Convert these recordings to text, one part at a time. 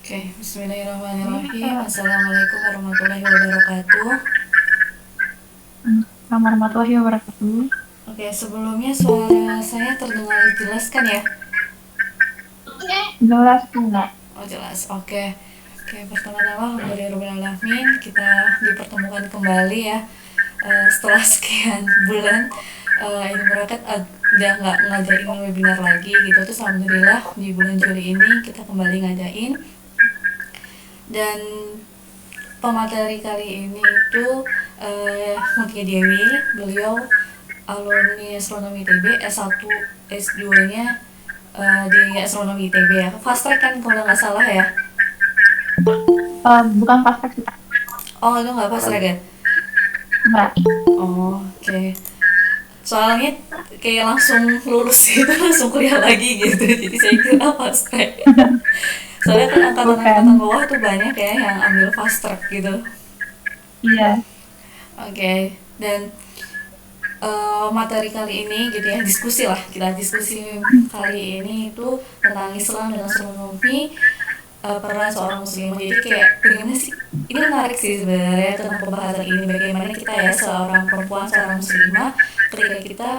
Oke, bismillahirrahmanirrahim. Assalamualaikum warahmatullahi wabarakatuh. Warahmatullahi wabarakatuh. Oke, sebelumnya suara saya terdengar jelas kan ya? Jelas enggak? Oh, jelas. Oke. Oke, pertama-tama alhamdulillahirrahmanirrahim kita dipertemukan kembali ya. Setelah sekian bulan ini berangkat udah nggak ngadain webinar lagi gitu. Terus alhamdulillah di bulan Juli ini kita kembali ngadain. Dan pemateri kali ini itu Mutia Dewi. Beliau alumni astronomi ITB S1 S2-nya di astronomi ITB ya. Fast track kan kalau nggak salah ya. Bukan pastek sih, Kak. Oh, itu nggak fast track ya? Enggak. Oh, oke. Okay. Soalnya kayak langsung lulus gitu, langsung kuliah lagi gitu. Jadi saya kira fast track. Soalnya kan Bukan. angkatan-angkatan bawah tuh banyak ya yang ambil fast track gitu. Iya. Oke. Okay. Dan materi kali ini gitu ya, diskusi lah, kita diskusi kali ini itu tentang Islam dan astronomi, peran seorang muslimah. Jadi kayak bagaimana sih, ini menarik sih sebenarnya tentang pembahasan ini, bagaimana kita ya seorang perempuan, seorang muslimah, ketika kita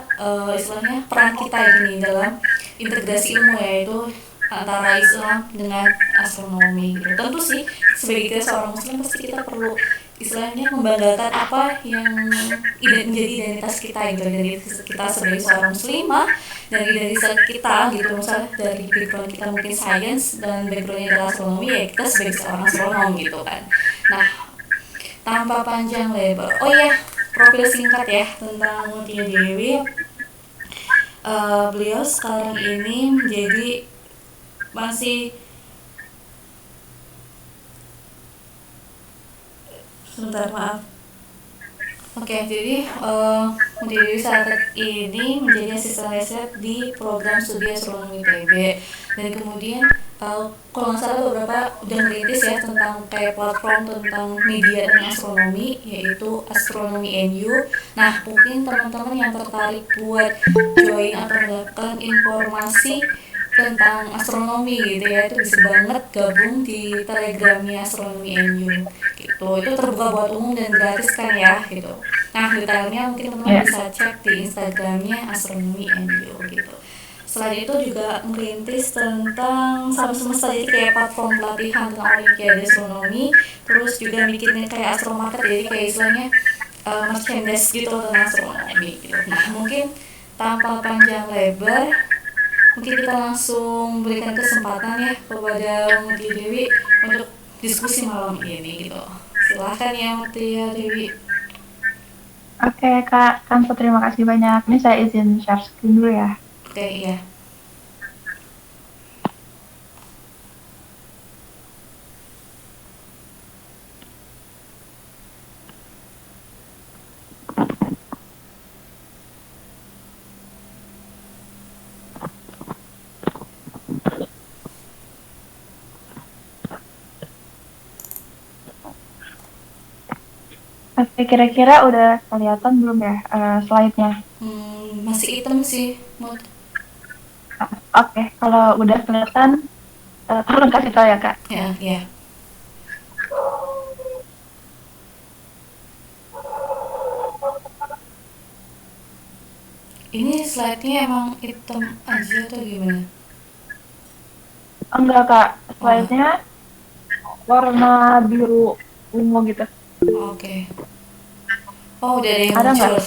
istilahnya peran kita ini dalam integrasi ilmu, yaitu antara Islam dengan astronomi gitu. Tentu sih sebagai kita seorang muslim pasti kita perlu istilahnya membanggakan apa yang menjadi identitas kita gitu, dari kita sebagai seorang muslimah, dari identitas kita gitu. Misalnya dari background kita mungkin science dan backgroundnya adalah astronomi, ya kita sebagai seorang astronom gitu kan. Nah, tanpa panjang lebar, oh iya, profil singkat ya tentang Mutia Dewi. Beliau sekarang ini menjadi masih, sebentar maaf. Oke, jadi Mutia Dewi saat ini menjadi asisten riset di program studi astronomi ITB. Dan kemudian kalau nggak salah beberapa udah merintis ya tentang kayak platform tentang media dan astronomi, yaitu Astronomi NU. Nah, mungkin teman-teman yang tertarik buat join atau mendapatkan informasi tentang astronomi gitu ya, itu bisa banget gabung di telegramnya Astronomi NU gitu. Itu terbuka buat umum dan gratis kan ya gitu. Nah, detailnya mungkin teman-teman Ya. bisa cek di Instagramnya Astronomi NU gitu. Selain itu juga merintis tentang salam semesta, jadi kayak platform pelatihan tentang olimpiade astronomi. Terus juga bikinnya kayak astromarket, jadi kayak istilahnya merchandise gitu tentang astronomi gitu. Nah, mungkin tanpa panjang lebar, mungkin kita langsung berikan kesempatan ya kepada Mutia Dewi untuk diskusi malam ini gitu. Silahkan ya Mutia Dewi. Oke, Kak. Kanto, terima kasih banyak. Ini saya izin share screen dulu ya. Oke, iya. Oke, kira-kira udah kelihatan belum ya slide-nya? Masih hitam sih, Mut. Oke, kalau udah kelihatan, tolong kasih tahu ya, Kak. Ya, ya. Ini slide-nya emang hitam aja atau gimana? Enggak, Kak. Oh, Slide-nya warna biru ungu gitu. oke. Oh, udah ada yang Ada muncul. nggak?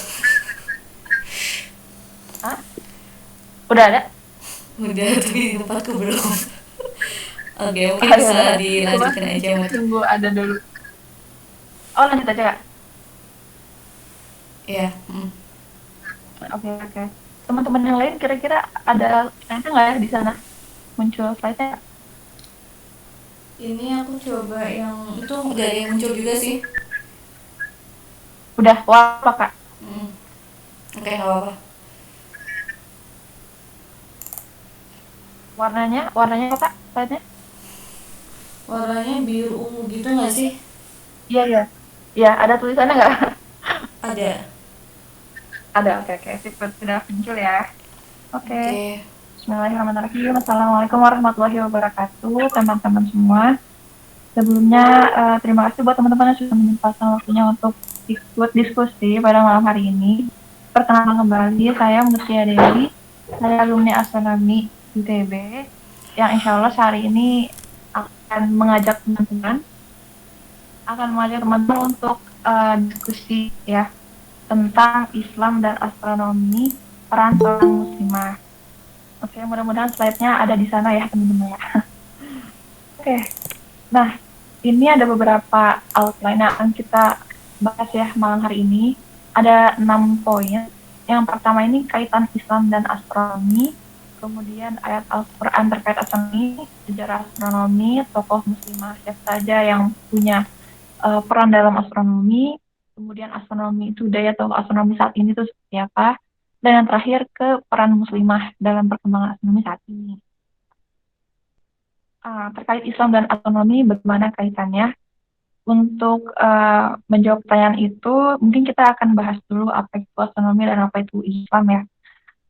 Hah? Udah ada? Udah, tapi di tempatku belum. Oke, mungkin Oh, ya udah. bisa Coba dilanjutkan aja, kita Mut. tunggu ada dulu. Oh, lanjut aja, Kak. Ya, Oke, oke. Teman-teman yang lain kira-kira ada slide nggak ya di sana? Muncul slide-nya? ini aku coba yang itu udah ada yang muncul juga sih. Udah, wah apa, Kak? Hmm. Oke, nggak apa-apa. Warnanya apa, Kak? Slide-nya? Warnanya biru ungu gitu nggak sih? Iya, iya. Iya, ada tulisannya nggak? Ada. Ada, oke, oke. Sip, sudah muncul ya. Oke. Oke. Bismillahirrahmanirrahim. Assalamualaikum warahmatullahi wabarakatuh, teman-teman semua. Sebelumnya, terima kasih buat teman-teman yang sudah menyempatkan waktunya untuk ikut diskusi pada malam hari ini. Perkenalkan kembali, saya Mutia Dewi, saya alumni astronomi ITB, yang insya Allah hari ini akan mengajak teman-teman, untuk diskusi ya tentang Islam dan astronomi peran seorang muslimah. Oke, mudah-mudahan slide-nya ada di sana ya teman-teman ya. Oke, nah ini ada beberapa outline yang akan kita bahas ya malam hari ini. Ada 6 poin. Yang pertama ini kaitan Islam dan astronomi, kemudian ayat Al-Quran terkait astronomi, sejarah astronomi, tokoh muslimah siapa saja yang punya peran dalam astronomi, kemudian astronomi itu daya tahu astronomi saat ini itu seperti apa, dan yang terakhir ke peran muslimah dalam perkembangan astronomi saat ini. Terkait Islam dan astronomi, bagaimana kaitannya? Untuk menjawab pertanyaan itu, mungkin kita akan bahas dulu apa itu astronomi dan apa itu Islam ya.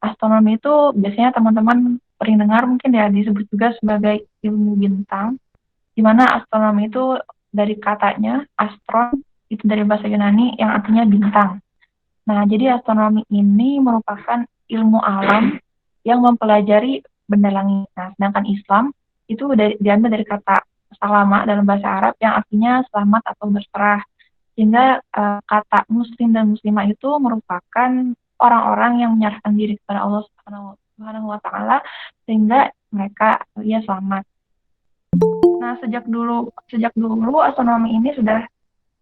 Astronomi itu biasanya teman-teman sering dengar mungkin ya disebut juga sebagai ilmu bintang, di mana astronomi itu dari katanya astron, itu dari bahasa Yunani yang artinya bintang. Nah, jadi astronomi ini merupakan ilmu alam yang mempelajari benda langit. Nah, sedangkan Islam itu diambil dari kata salama dalam bahasa Arab yang artinya selamat atau berserah. Sehingga kata muslim dan muslimah itu merupakan orang-orang yang menyerahkan diri kepada Allah Subhanahu wa taala sehingga mereka ya selamat. Nah, sejak dulu astronomi ini sudah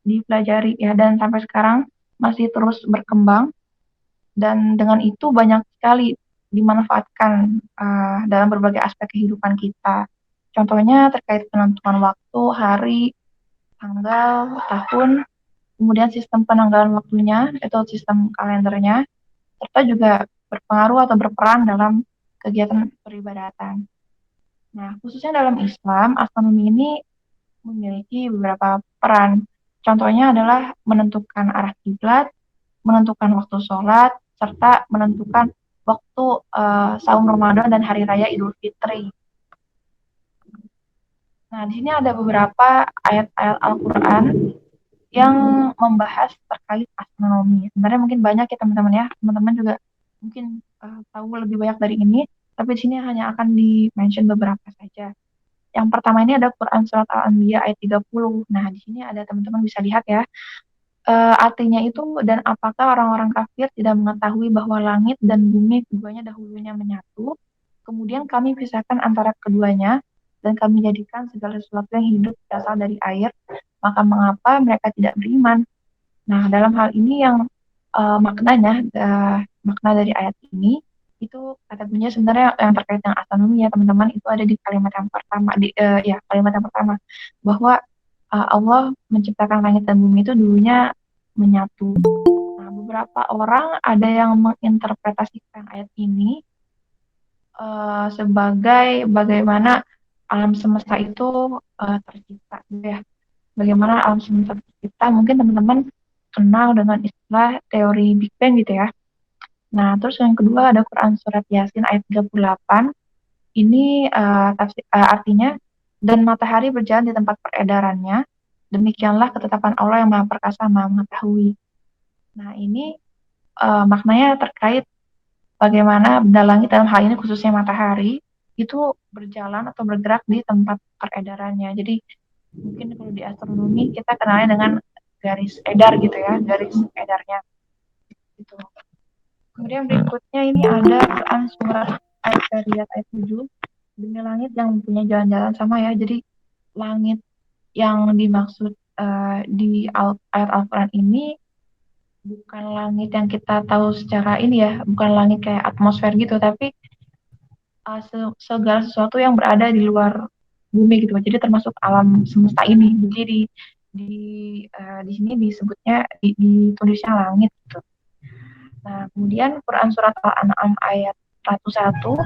dipelajari ya dan sampai sekarang masih terus berkembang dan dengan itu banyak sekali dimanfaatkan dalam berbagai aspek kehidupan kita. Contohnya terkait penentuan waktu, hari, tanggal, tahun, kemudian sistem penanggalan waktunya atau sistem kalendernya, serta juga berpengaruh atau berperan dalam kegiatan peribadatan. Nah, khususnya dalam Islam, astronomi ini memiliki beberapa peran. Contohnya adalah menentukan arah kiblat, menentukan waktu sholat, serta menentukan waktu saum Ramadan dan hari raya Idul Fitri. Nah, di sini ada beberapa ayat-ayat Al-Quran yang membahas terkait astronomi. Sebenarnya mungkin banyak ya teman-teman ya, teman-teman juga mungkin tahu lebih banyak dari ini, tapi di sini hanya akan di-mention beberapa saja. Yang pertama ini ada Quran Surat Al-Anbiya ayat 30. Nah, di sini ada teman-teman bisa lihat ya, artinya itu, dan apakah orang-orang kafir tidak mengetahui bahwa langit dan bumi keduanya dahulunya menyatu, kemudian kami pisahkan antara keduanya, dan kami jadikan segala sesuatu yang hidup berasal dari air, maka mengapa mereka tidak beriman? Nah, dalam hal ini yang makna dari ayat ini, itu kata kuncinya sebenarnya yang terkait dengan astronomi ya teman-teman, itu ada di kalimat yang pertama, kalimat yang pertama, bahwa Allah menciptakan langit dan bumi itu dulunya menyatu. Nah, beberapa orang ada yang menginterpretasikan ayat ini sebagai bagaimana alam semesta itu tercipta, gitu ya. Bagaimana alam semesta tercipta, mungkin teman-teman kenal dengan istilah teori Big Bang gitu ya. Nah, terus yang kedua ada Quran Surat Yasin ayat 38. Ini artinya, dan matahari berjalan di tempat peredarannya, demikianlah ketetapan Allah yang maha perkasa, maha mengetahui. Nah, ini maknanya terkait bagaimana benda langit dalam hal ini khususnya matahari itu berjalan atau bergerak di tempat peredarannya. Jadi mungkin kalau di astronomi kita kenalnya dengan garis edar gitu ya, garis edarnya gitu. Kemudian berikutnya ini ada Quran surat ayat 7. Demi langit yang mempunyai jalan-jalan sama ya. Jadi langit yang dimaksud di ayat Al-Quran ini bukan langit yang kita tahu secara ini ya, bukan langit kayak atmosfer gitu, tapi segala sesuatu yang berada di luar bumi gitu. Jadi termasuk alam semesta ini. Jadi di di sini disebutnya ditulisnya langit gitu. Nah, kemudian Quran surat Al-An'am ayat 101,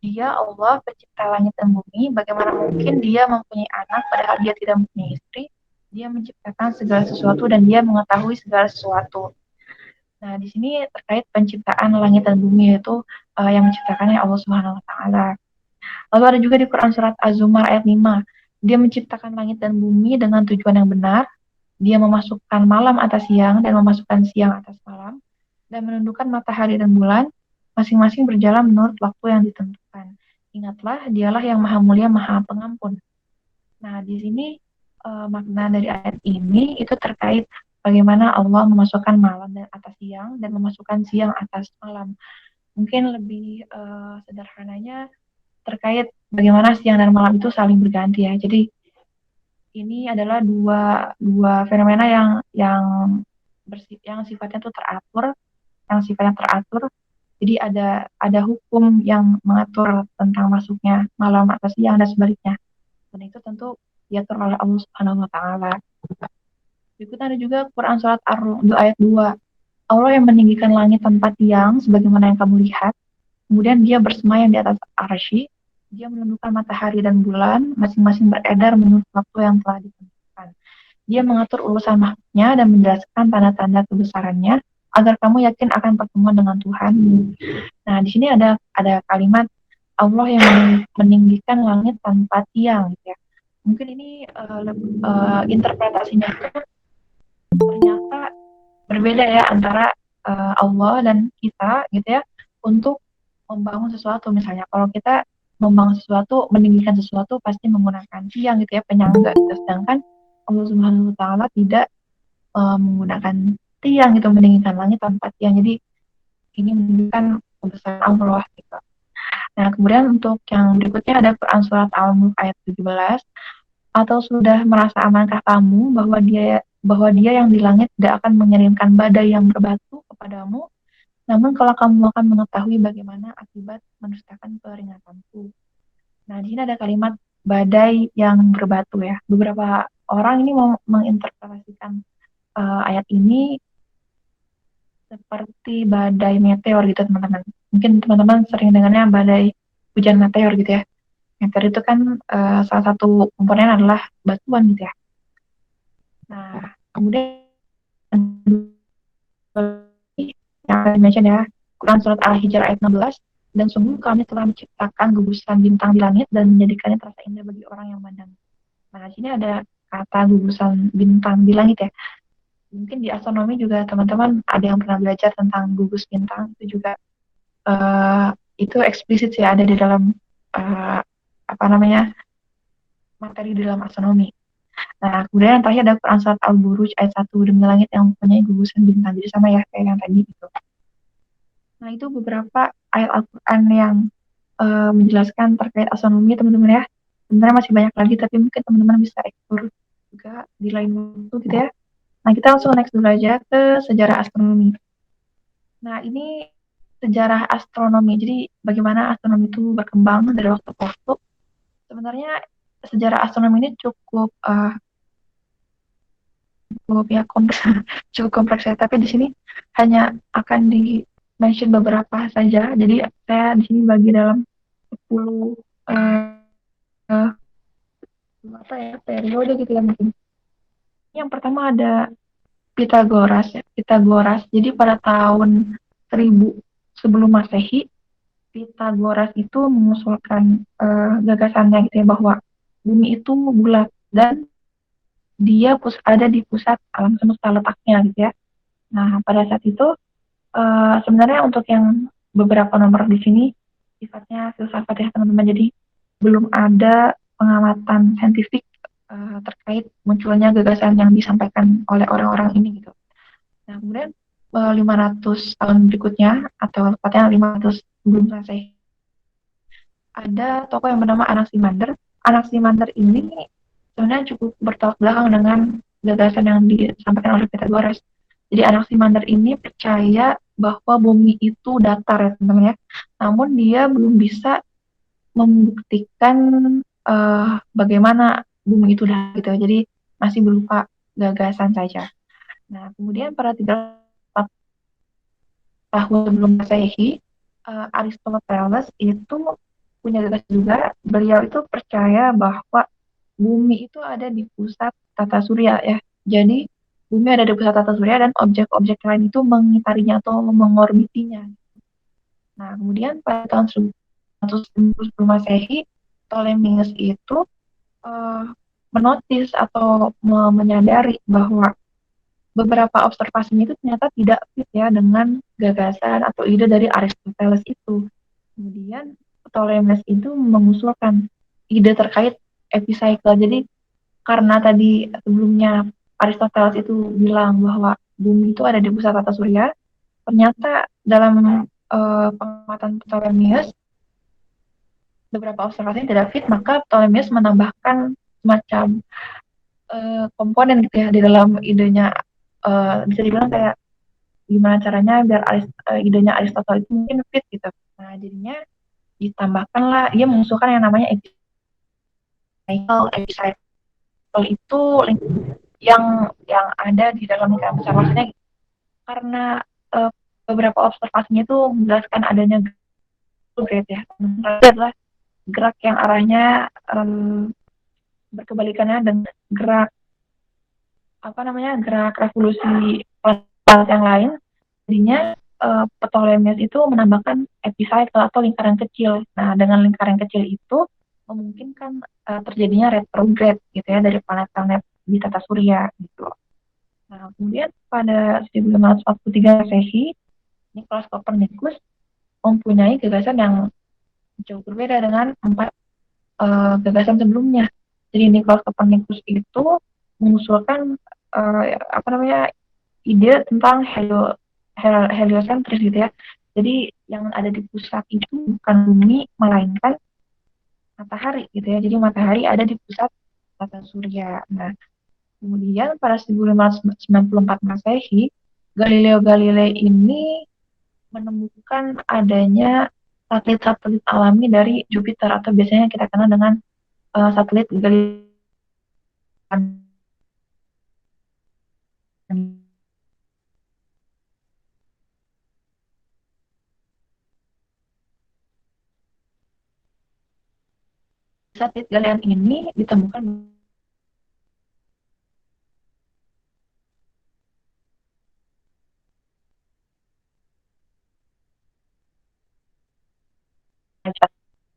dia Allah pencipta langit dan bumi, bagaimana mungkin dia mempunyai anak padahal dia tidak mempunyai istri, dia menciptakan segala sesuatu dan dia mengetahui segala sesuatu. Nah, di sini terkait penciptaan langit dan bumi itu yang menciptakannya Allah Subhanahu wa taala. Lalu ada juga di Quran surat Az-Zumar ayat 5. Dia menciptakan langit dan bumi dengan tujuan yang benar. Dia memasukkan malam atas siang dan memasukkan siang atas malam dan menundukkan matahari dan bulan masing-masing berjalan menurut waktu yang ditentukan. Ingatlah, dialah yang maha mulia, maha pengampun. Nah, di sini makna dari ayat ini itu terkait bagaimana Allah memasukkan malam dan atas siang dan memasukkan siang atas malam. Mungkin lebih sederhananya terkait bagaimana siang dan malam itu saling berganti ya. Jadi ini adalah dua dua fenomena yang sifatnya tuh teratur, yang sifatnya teratur. Jadi ada hukum yang mengatur tentang masuknya malam atau siang dan sebaliknya. Dan itu tentu diatur oleh Allah Subhanahu wa taala. Berikutnya ada juga Quran surat Ar-Rum ayat 2. Allah yang meninggikan langit tanpa tiang sebagaimana yang kamu lihat. Kemudian dia bersemayam di atas arsy, dia menundukkan matahari dan bulan, masing-masing beredar menurut waktu yang telah ditentukan. Dia mengatur urusan makhluknya dan menjelaskan tanda-tanda kebesarannya, agar kamu yakin akan pertemuan dengan Tuhan. Nah, di sini ada kalimat Allah yang meninggikan langit tanpa tiang, gitu ya. Mungkin ini interpretasinya ternyata berbeda ya antara Allah dan kita, gitu ya, untuk membangun sesuatu. Misalnya kalau kita membangun sesuatu, meninggikan sesuatu pasti menggunakan tiang gitu ya, penyangga gitu. Sedangkan Allah Subhanahu wa taala tidak menggunakan tiang gitu, meninggikan langit tanpa tiang. Jadi ini menunjukkan kebesaran Allah gitu. Nah, kemudian untuk yang berikutnya ada Quran surat Al-Mulk ayat 17. Atau sudah merasa amankah kamu bahwa dia yang di langit tidak akan mengirimkan badai yang berbatu kepadamu, namun kalau kamu akan mengetahui bagaimana akibat mendustakan peringatanku. Nah, di sini ada kalimat badai yang berbatu ya. Beberapa orang ini mau menginterpretasikan ayat ini seperti badai meteor gitu teman-teman. Mungkin teman-teman sering dengarnya badai hujan meteor gitu ya. Meteor itu kan salah satu komponen adalah batuan gitu ya. Nah, kemudian yang akan dimention ya, Quran surat Al-Hijr ayat 16, dan sungguh kami telah menciptakan gugusan bintang di langit dan menjadikannya terasa indah bagi orang yang memandang. Nah, di sini ada kata gugusan bintang di langit ya. Mungkin di astronomi juga teman-teman ada yang pernah belajar tentang gugus bintang, itu juga itu eksplisit sih ada di dalam apa namanya materi di dalam astronomi. Nah, kemudian yang terakhir ada Quran surat Al-Buruj ayat 1, demi langit yang mempunyai gugusan bintang. Jadi sama ya kayak yang tadi gitu. Nah, itu beberapa ayat Al-Quran yang menjelaskan terkait astronomi teman-teman ya. Sebenarnya masih banyak lagi, tapi mungkin teman-teman bisa eksplor juga di lain waktu gitu ya. Nah, kita langsung next dulu aja ke sejarah astronomi. Nah, ini sejarah astronomi. Jadi, bagaimana astronomi itu berkembang dari waktu ke waktu. Sebenarnya sejarah astronomi ini cukup ya kompleks, cukup kompleks ya. Tapi di sini hanya akan di mention beberapa saja. Jadi saya di sini bagi dalam 10 apa ya periode gitu ya mungkin. Yang pertama ada Pitagoras ya. Pitagoras. Jadi pada tahun 1000 sebelum Masehi, Pitagoras itu mengusulkan gagasannya gitu ya bahwa bumi itu bulat dan dia ada di pusat alam semesta letaknya gitu ya. Nah, pada saat itu sebenarnya untuk yang beberapa nomor di sini sifatnya filsafat ya teman-teman. Jadi belum ada pengamatan saintifik terkait munculnya gagasan yang disampaikan oleh orang-orang ini gitu. Nah, kemudian 500 tahun berikutnya atau tepatnya 500 sebelum Masehi ada tokoh yang bernama Anaximander. Anaximander ini sebenarnya cukup bertolak belakang dengan gagasan yang disampaikan oleh Pythagoras. Jadi Anaximander ini percaya bahwa bumi itu datar ya teman-teman ya. Namun dia belum bisa membuktikan bagaimana bumi itu datar gitu. Jadi masih berupa gagasan saja. Nah, kemudian pada 300 tahun sebelum Masehi, Aristoteles itu punya gagasan juga. Beliau itu percaya bahwa bumi itu ada di pusat tata surya ya. Jadi bumi ada di pusat tata surya dan objek-objek lain itu mengitarinya atau mengorbitinya. Nah, kemudian pada tahun 1110 sebelum Masehi, Ptolemeus itu eh, menotis atau menyadari bahwa beberapa observasinya itu ternyata tidak fit ya dengan gagasan atau ide dari Aristoteles itu. Kemudian Ptolemies itu mengusulkan ide terkait epicycle. Jadi karena tadi sebelumnya Aristoteles itu bilang bahwa bumi itu ada di pusat tata surya, ternyata dalam pengamatan Ptolemies beberapa observasi tidak fit, maka Ptolemies menambahkan semacam komponen gitu ya di dalam idenya. Bisa dibilang kayak gimana caranya biar idenya Aristoteles itu mungkin fit gitu. Nah jadinya ditambahkanlah dia mengusulkan yang namanya epicycle. Epicycle itu yang ada di dalam lingkaran besar, maksudnya karena uh, beberapa observasinya itu menjelaskan adanya grade ya. Itu adalah gerak yang arahnya berkebalikannya dengan gerak apa namanya gerak revolusi planet yang lain. Jadinya Ptolemies itu menambahkan epicycle atau lingkaran kecil. Nah, dengan lingkaran kecil itu memungkinkan terjadinya retrograde gitu ya dari planet-planet di tata surya gitu. Nah, kemudian pada 1543 Masehi, Nicolaus Copernicus mempunyai gagasan yang jauh berbeda dengan empat gagasan sebelumnya. Jadi Nicolaus Copernicus itu mengusulkan apa namanya ide tentang heliosentris gitu ya. Jadi yang ada di pusat itu bukan bumi melainkan matahari gitu ya. Jadi matahari ada di pusat tata surya. Nah, kemudian pada 1594 Masehi, Galileo Galilei ini menemukan adanya satelit-satelit alami dari Jupiter atau biasanya kita kenal dengan satelit Galileo. Satelit Galilean ini ditemukan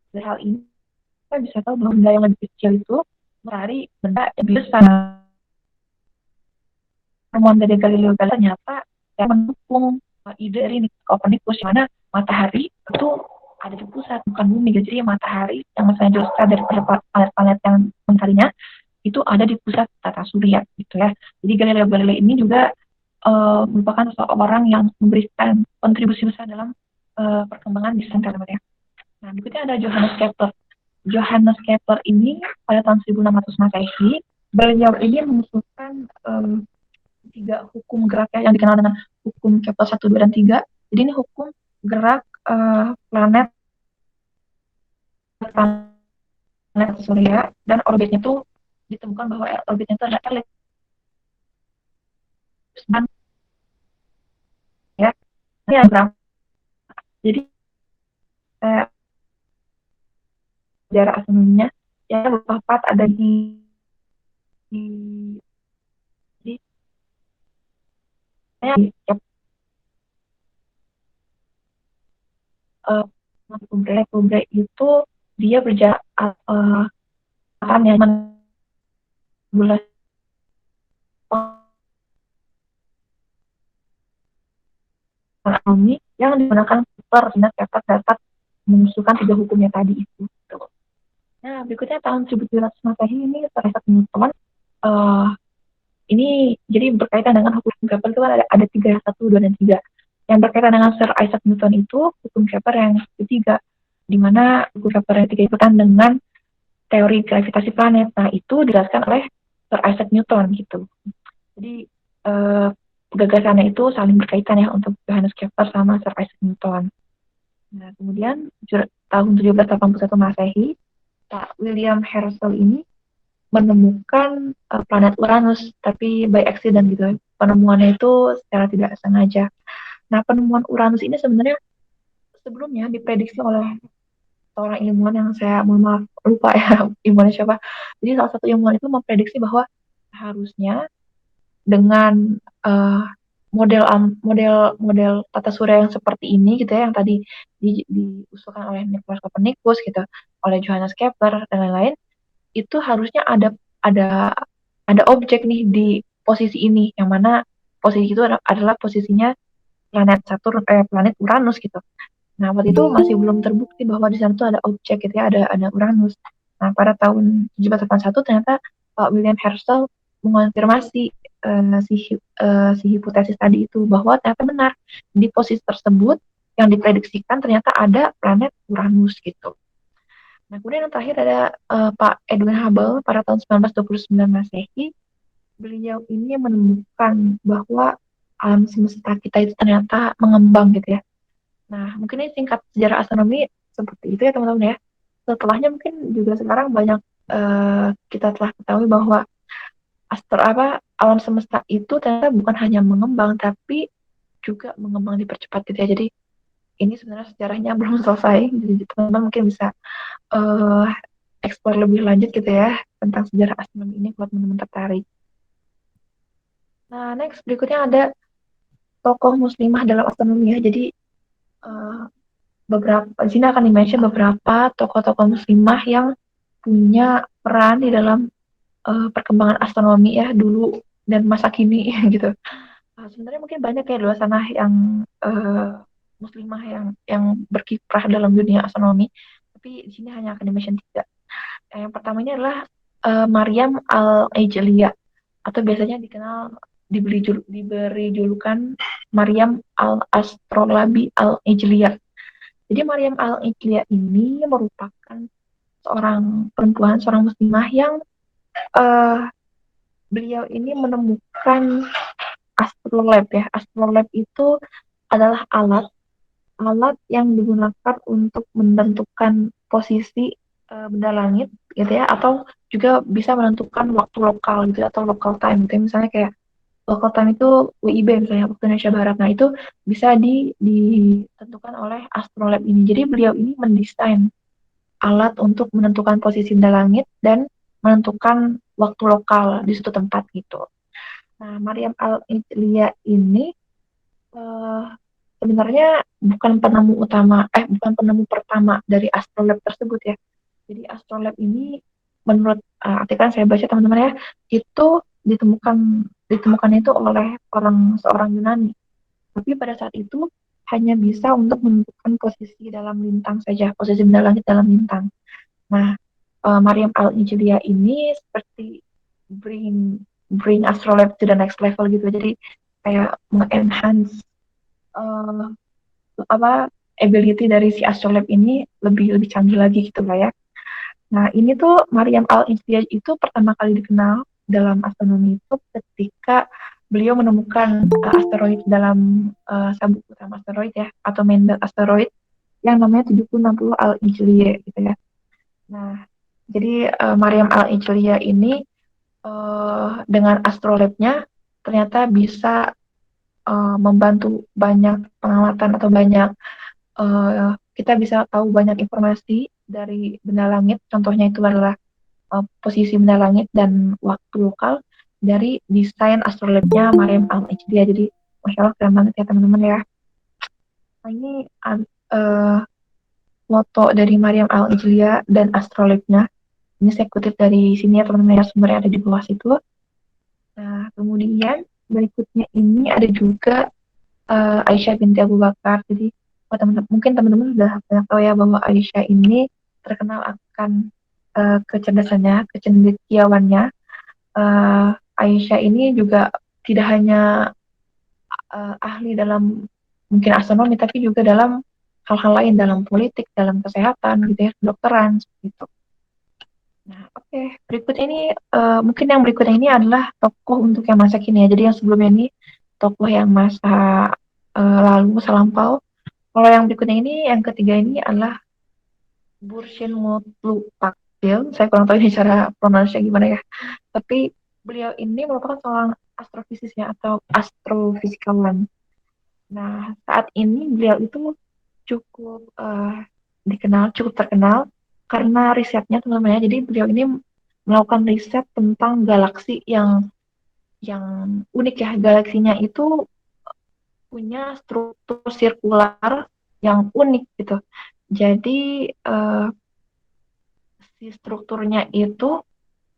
dari hal ini kita bisa tahu bahwa benda yang lebih kecil itu mencari benda yang lebih besar. Temuan dari Galileo Galilei ternyata yang mendukung ide dari Copernicus, di mana matahari itu ada di pusat bukan bumi. Jadi matahari yang misalnya jauh sekali dari planet-planet yang mencarinya itu ada di pusat tata surya gitu ya. Jadi Galileo Galilei ini juga merupakan seorang yang memberikan kontribusi besar dalam perkembangan desain teleskop. Nah, berikutnya ada Johannes Kepler. Johannes Kepler ini pada tahun 1600 Masehi, beliau ini mengusulkan tiga hukum gerak ya, yang dikenal dengan hukum Kepler 1, 2, dan 3. Jadi ini hukum gerak planet surya dan orbitnya itu ditemukan bahwa orbitnya itu adalah elipse ya. Ini yang jadi jarak astronominya ya tepat ada di, di Kubre itu dia berjarak yang bulan astronomi yang digunakan Kepler sehingga Kepler dapat mengusulkan tiga hukumnya tadi itu. Nah, berikutnya tahun 1700 Masehi ini Sir Isaac Newton ini jadi berkaitan dengan hukum Kepler itu ada tiga, 1, 2, dan 3. Yang berkaitan dengan Sir Isaac Newton itu hukum Kepler yang ketiga, di mana hukum Kepler yang ketiga itu kan dengan teori gravitasi planet. Nah, itu dijelaskan oleh Sir Isaac Newton gitu. Jadi gagasannya itu saling berkaitan ya untuk Johannes Kepler sama Sir Isaac Newton. Nah, kemudian tahun 1781 Masehi, Pak William Herschel ini menemukan planet Uranus, tapi by accident gitu. Penemuannya itu secara tidak sengaja. Nah, penemuan Uranus ini sebenarnya sebelumnya diprediksi oleh seorang ilmuwan yang saya mohon maaf lupa ya ilmuwannya siapa. Jadi salah satu ilmuwan itu memprediksi bahwa harusnya dengan model tata surya yang seperti ini gitu ya, yang tadi diusulkan oleh Nicolaus Copernicus gitu, oleh Johannes Kepler dan lain-lain, itu harusnya ada ada objek nih di posisi ini, yang mana posisi itu adalah posisinya planet Uranus gitu. Nah, waktu itu masih belum terbukti bahwa di sana tuh ada objek gitu ya, ada Uranus. Nah, pada tahun 1781 ternyata Pak William Herschel mengonfirmasi si hipotesis tadi itu bahwa ternyata benar di posisi tersebut yang diprediksikan ternyata ada planet Uranus gitu. Nah, kemudian yang terakhir ada Pak Edwin Hubble pada tahun 1929 Masehi. Beliau ini menemukan bahwa alam semesta kita itu ternyata mengembang gitu ya. Nah, mungkin ini singkat sejarah astronomi seperti itu ya teman-teman ya. Setelahnya mungkin juga sekarang banyak kita telah ketahui bahwa alam semesta itu ternyata bukan hanya mengembang tapi juga mengembang dipercepat gitu ya. Jadi ini sebenarnya sejarahnya belum selesai. Jadi teman-teman mungkin bisa uh, explore lebih lanjut gitu ya tentang sejarah astronomi ini buat teman-teman tertarik. Nah, next berikutnya ada tokoh muslimah dalam astronomi ya. Jadi uh, beberapa di sini akan di-mention beberapa tokoh-tokoh muslimah yang punya peran di dalam perkembangan astronomi ya dulu dan masa kini gitu. Sebenarnya mungkin banyak ya di luar sana yang muslimah yang berkiprah dalam dunia astronomi, tapi di sini hanya akan di-mention tiga. Yang pertamanya adalah Maryam Al-Ijliyah atau biasanya diberi julukan Maryam Al-Astrolabi Al-Ijliyah. Jadi Maryam Al-Ijliyah ini merupakan seorang perempuan, seorang muslimah yang uh, beliau ini menemukan astrolab ya. Astrolab itu adalah alat yang digunakan untuk menentukan posisi benda langit gitu ya, atau juga bisa menentukan waktu lokal gitu ya, atau local time gitu ya. Misalnya kayak local time itu WIB misalnya waktu Indonesia Barat. Nah, itu bisa ditentukan oleh astrolab ini. Jadi beliau ini mendesain alat untuk menentukan posisi benda langit dan menentukan waktu lokal di suatu tempat gitu. Nah, Maryam Al-Ijliyah ini uh, sebenarnya bukan penemu pertama dari astrolab tersebut ya. Jadi astrolab ini menurut artikel yang saya baca teman-teman ya, itu ditemukan itu oleh seorang Yunani. Tapi pada saat itu hanya bisa untuk menentukan posisi dalam lintang saja, posisi benda langit dalam lintang. Nah, Maryam Al-Ijliyah ini seperti bring bring astrolabe to the next level gitu. Jadi kayak mengenhance uh, apa ability dari si astrolabe ini lebih lebih canggih lagi gitu lah ya. Nah, ini tuh Maryam Al-Ijliyah itu pertama kali dikenal dalam astronomi itu ketika beliau menemukan asteroid dalam sabuk utama asteroid ya, atau main belt asteroid yang namanya 7060 Al-Ijliyah gitu ya. Nah, jadi Maryam Al-Ijliyah ini dengan astrolabnya ternyata bisa membantu banyak pengamatan atau banyak kita bisa tahu banyak informasi dari benda langit. Contohnya itu adalah posisi benda langit dan waktu lokal dari desain astrolabnya Maryam Al-Ijliyah. Jadi, Masya Allah keren banget ya teman-teman ya. Nah, ini uh, foto dari Maryam Al-Ijliyah dan astrolabnya. Ini saya kutip dari sini ya teman-teman ya, sumbernya ada di bawah situ. Nah, kemudian berikutnya ini ada juga Aisyah binti Abu Bakar. Jadi, mungkin teman-teman sudah banyak tahu ya bahwa Aisyah ini terkenal akan kecerdasannya, kecendekiawannya. Aisyah ini juga tidak hanya ahli dalam mungkin astronomi, tapi juga dalam hal-hal lain, dalam politik, dalam kesehatan, gitu ya, kedokteran, seperti itu. Nah, oke. Berikut ini, mungkin yang berikutnya ini adalah tokoh untuk yang masa kini ya. Jadi yang sebelumnya ini tokoh yang masa lalu, masa lampau. Kalau yang berikutnya ini, yang ketiga ini adalah Bursin Mutlu Takdil. Saya kurang tahu ini cara pronunciasi gimana ya. Tapi beliau ini merupakan seorang astrofisisnya atau astrofisikawan. Nah, saat ini beliau itu cukup cukup terkenal karena risetnya teman-teman ya. Jadi beliau ini melakukan riset tentang galaksi yang unik ya. Galaksinya itu punya struktur sirkular yang unik gitu. Jadi si strukturnya itu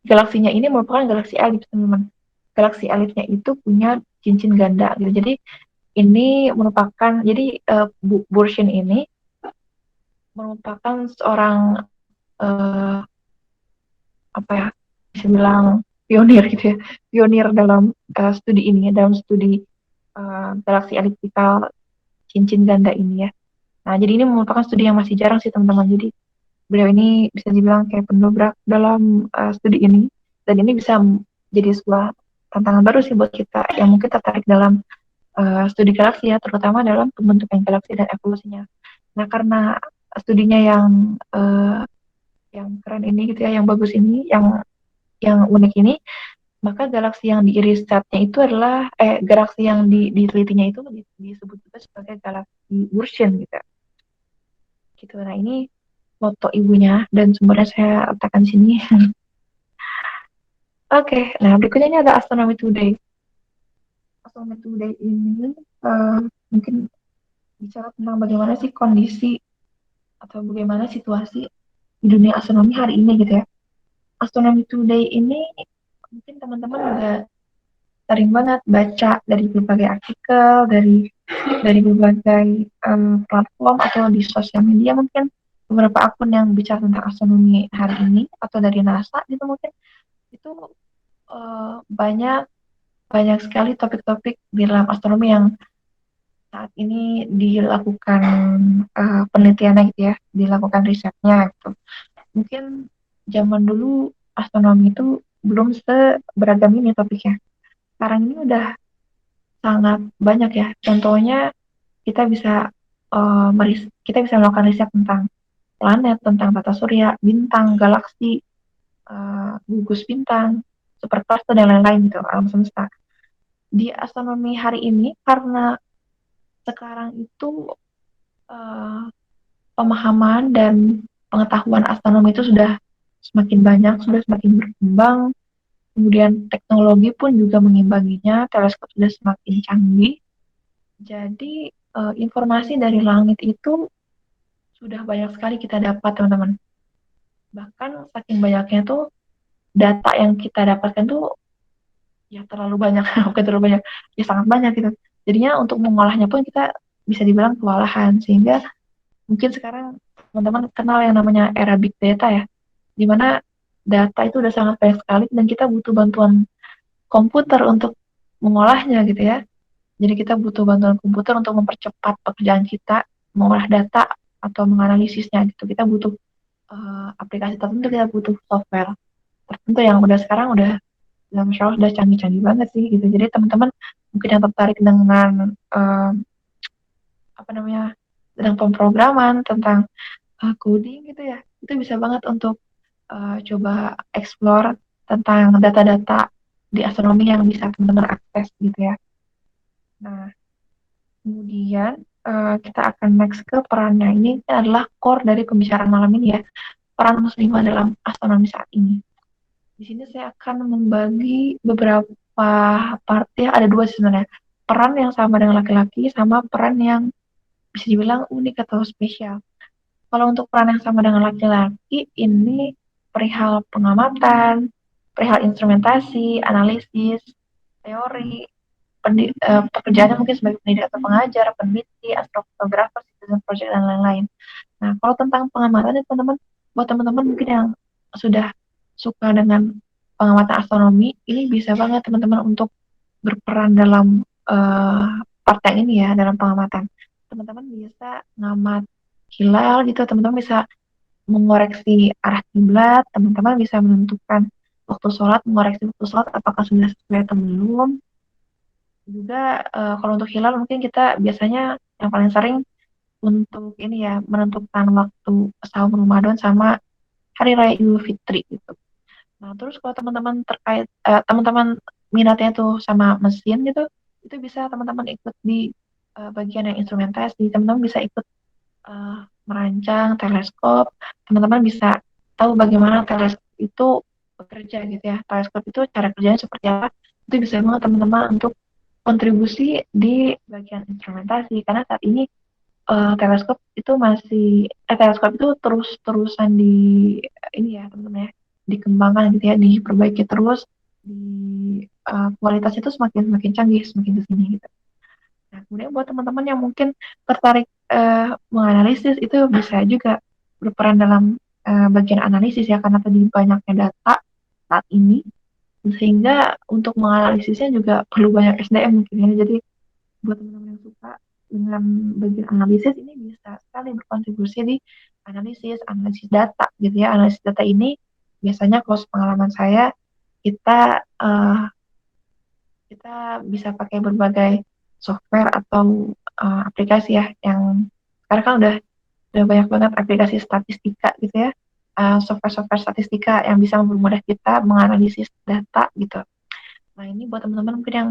galaksinya ini merupakan galaksi elips teman-teman. Galaksi elipsnya itu punya cincin ganda gitu. Jadi ini merupakan jadi Bursin ini merupakan seorang uh, apa ya bisa bilang pionir gitu ya, pionir dalam studi ini ya, dalam studi galaksi eliptikal cincin ganda ini ya. Nah, jadi ini merupakan studi yang masih jarang sih teman-teman. Jadi beliau ini bisa dibilang kayak pendobrak dalam studi ini, dan ini bisa jadi sebuah tantangan baru sih buat kita yang mungkin tertarik dalam studi galaksi ya, terutama dalam pembentukan galaksi dan evolusinya. Nah, karena studinya yang keren ini gitu ya, yang bagus ini, yang unik ini, maka galaksi yang dirisetnya itu adalah galaksi yang ditelitinya itu disebut juga sebagai galaksi Ursin gitu. Gitu. Nah, ini foto ibunya dan sumbernya saya letakkan di sini. Oke, nah berikutnya ini ada Astronomy Today. Astronomy Today ini uh, mungkin bicara tentang bagaimana sih kondisi atau bagaimana situasi di dunia astronomi hari ini gitu ya. Astronomy Today ini mungkin teman-teman udah sering banget baca dari berbagai artikel, dari berbagai platform atau di sosial media mungkin beberapa akun yang bicara tentang astronomi hari ini atau dari NASA gitu mungkin itu banyak banyak sekali topik-topik di dalam astronomi yang saat ini dilakukan penelitiannya gitu ya, dilakukan risetnya gitu. Mungkin zaman dulu astronomi itu belum seberagam ini topiknya. Sekarang ini udah sangat banyak ya. Contohnya kita bisa kita bisa melakukan riset tentang planet, tentang tata surya, bintang, galaksi, gugus bintang, supercluster dan lain-lain gitu, alam semesta. Di astronomi hari ini karena sekarang itu uh, pemahaman dan pengetahuan astronomi itu sudah semakin banyak, sudah semakin berkembang. Kemudian teknologi pun juga mengimbanginya, teleskop sudah semakin canggih. Jadi informasi dari langit itu sudah banyak sekali kita dapat, teman-teman. Bahkan saking banyaknya tuh data yang kita dapatkan tuh ya terlalu banyak, bukan terlalu banyak, ya sangat banyak gitu. Jadinya untuk mengolahnya pun kita bisa dibilang kewalahan, sehingga mungkin sekarang teman-teman kenal yang namanya era big data ya, di mana data itu udah sangat banyak sekali dan kita butuh bantuan komputer untuk mengolahnya gitu ya. Jadi kita butuh bantuan komputer untuk mempercepat pekerjaan kita, mengolah data atau menganalisisnya gitu. Kita butuh aplikasi tertentu, kita butuh software tertentu yang udah sekarang udah yang Masya Allah udah canggih-canggih banget sih gitu. Jadi teman-teman mungkin yang tertarik dengan apa namanya tentang pemrograman, tentang coding gitu ya, itu bisa banget untuk coba explore tentang data-data di astronomi yang bisa teman-teman akses gitu ya. Nah, kemudian kita akan next ke perannya. Ini adalah core dari pembicaraan malam ini ya, peran muslimah dalam astronomi saat ini. Di sini saya akan membagi beberapa part ya, ada dua sebenarnya. Peran yang sama dengan laki-laki sama peran yang bisa dibilang unik atau spesial. Kalau untuk peran yang sama dengan laki-laki, ini perihal pengamatan, perihal instrumentasi, analisis, teori, pekerjaannya mungkin sebagai pendidik atau pengajar, peneliti, astrofotografer, citizen project, dan lain-lain. Nah, kalau tentang pengamatan, teman-teman, buat teman-teman mungkin yang sudah suka dengan pengamatan astronomi, ini bisa banget teman-teman untuk berperan dalam part yang ini ya, dalam pengamatan. Teman-teman bisa ngamat hilal gitu, teman-teman bisa mengoreksi arah kiblat, teman-teman bisa menentukan waktu sholat, mengoreksi waktu sholat apakah sudah sesuai atau belum. Juga kalau untuk hilal mungkin kita biasanya yang paling sering untuk ini ya menentukan waktu sahur Ramadan sama hari raya Idul Fitri gitu. Nah, terus kalau teman-teman terkait teman-teman minatnya tuh sama mesin gitu, itu bisa teman-teman ikut di bagian yang instrumentasi. Teman-teman bisa ikut merancang teleskop. Teman-teman bisa tahu bagaimana teleskop itu bekerja gitu ya. Teleskop itu cara kerjanya seperti apa. Itu bisa banget teman-teman untuk kontribusi di bagian instrumentasi karena saat ini teleskop itu masih teleskop itu terus-terusan di ini ya teman-teman ya, dikembangkan gitu ya, diperbaiki terus, di kualitasnya itu semakin semakin canggih semakin kesini gitu. Nah, kemudian buat teman-teman yang mungkin tertarik menganalisis itu bisa juga berperan dalam bagian analisis ya, karena tadi banyaknya data saat ini, sehingga untuk menganalisisnya juga perlu banyak SDM mungkin ya. Jadi buat teman-teman yang suka dengan bagian analisis ini bisa sekali berkontribusi di analisis data gitu ya. Analisis data ini biasanya kalau pengalaman saya, kita kita bisa pakai berbagai software atau aplikasi ya, yang sekarang kan udah banyak banget aplikasi statistika gitu ya, software-software statistika yang bisa mempermudah kita menganalisis data gitu. Nah, ini buat teman-teman mungkin yang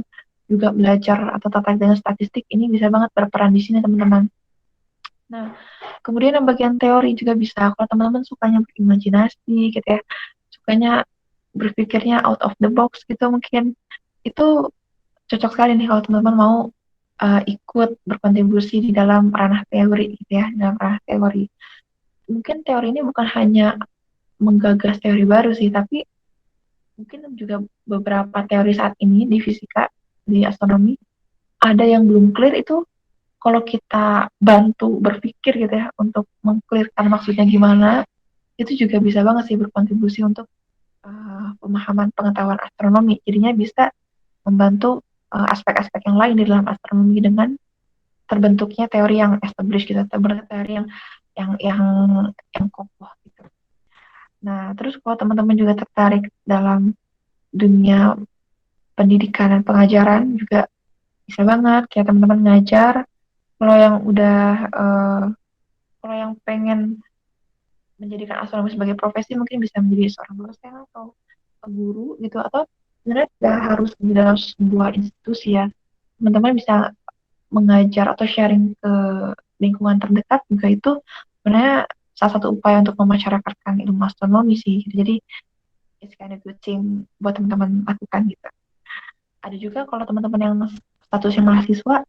juga belajar atau tertarik dengan statistik, ini bisa banget berperan di sini teman-teman. Nah, kemudian yang bagian teori juga bisa. Kalau teman-teman sukanya berimajinasi gitu ya, sukanya berpikirnya out of the box gitu, mungkin itu cocok sekali nih kalau teman-teman mau ikut berkontribusi di dalam ranah teori gitu ya, dalam ranah teori. Mungkin teori ini bukan hanya menggagas teori baru sih, tapi mungkin juga beberapa teori saat ini di fisika, di astronomi, ada yang belum clear itu. Kalau kita bantu berpikir gitu ya untuk mengclearkan maksudnya gimana, itu juga bisa banget sih berkontribusi untuk pemahaman pengetahuan astronomi. Jadinya bisa membantu aspek-aspek yang lain di dalam astronomi dengan terbentuknya teori yang established gitu, terbentuk teori yang yang kokoh gitu. Nah, terus kalau teman-teman juga tertarik dalam dunia pendidikan dan pengajaran juga bisa banget kayak teman-teman ngajar. Kalau yang udah kalau yang pengen menjadikan astronomi sebagai profesi, mungkin bisa menjadi seorang dosen atau guru gitu, atau sebenarnya tidak harus di dalam sebuah institusi ya. Teman-teman bisa mengajar atau sharing ke lingkungan terdekat juga, itu sebenarnya salah satu upaya untuk memasyarakatkan ilmu astronomi sih. Jadi it's kind of good thing buat teman-teman lakukan gitu. Ada juga kalau teman-teman yang statusnya mahasiswa,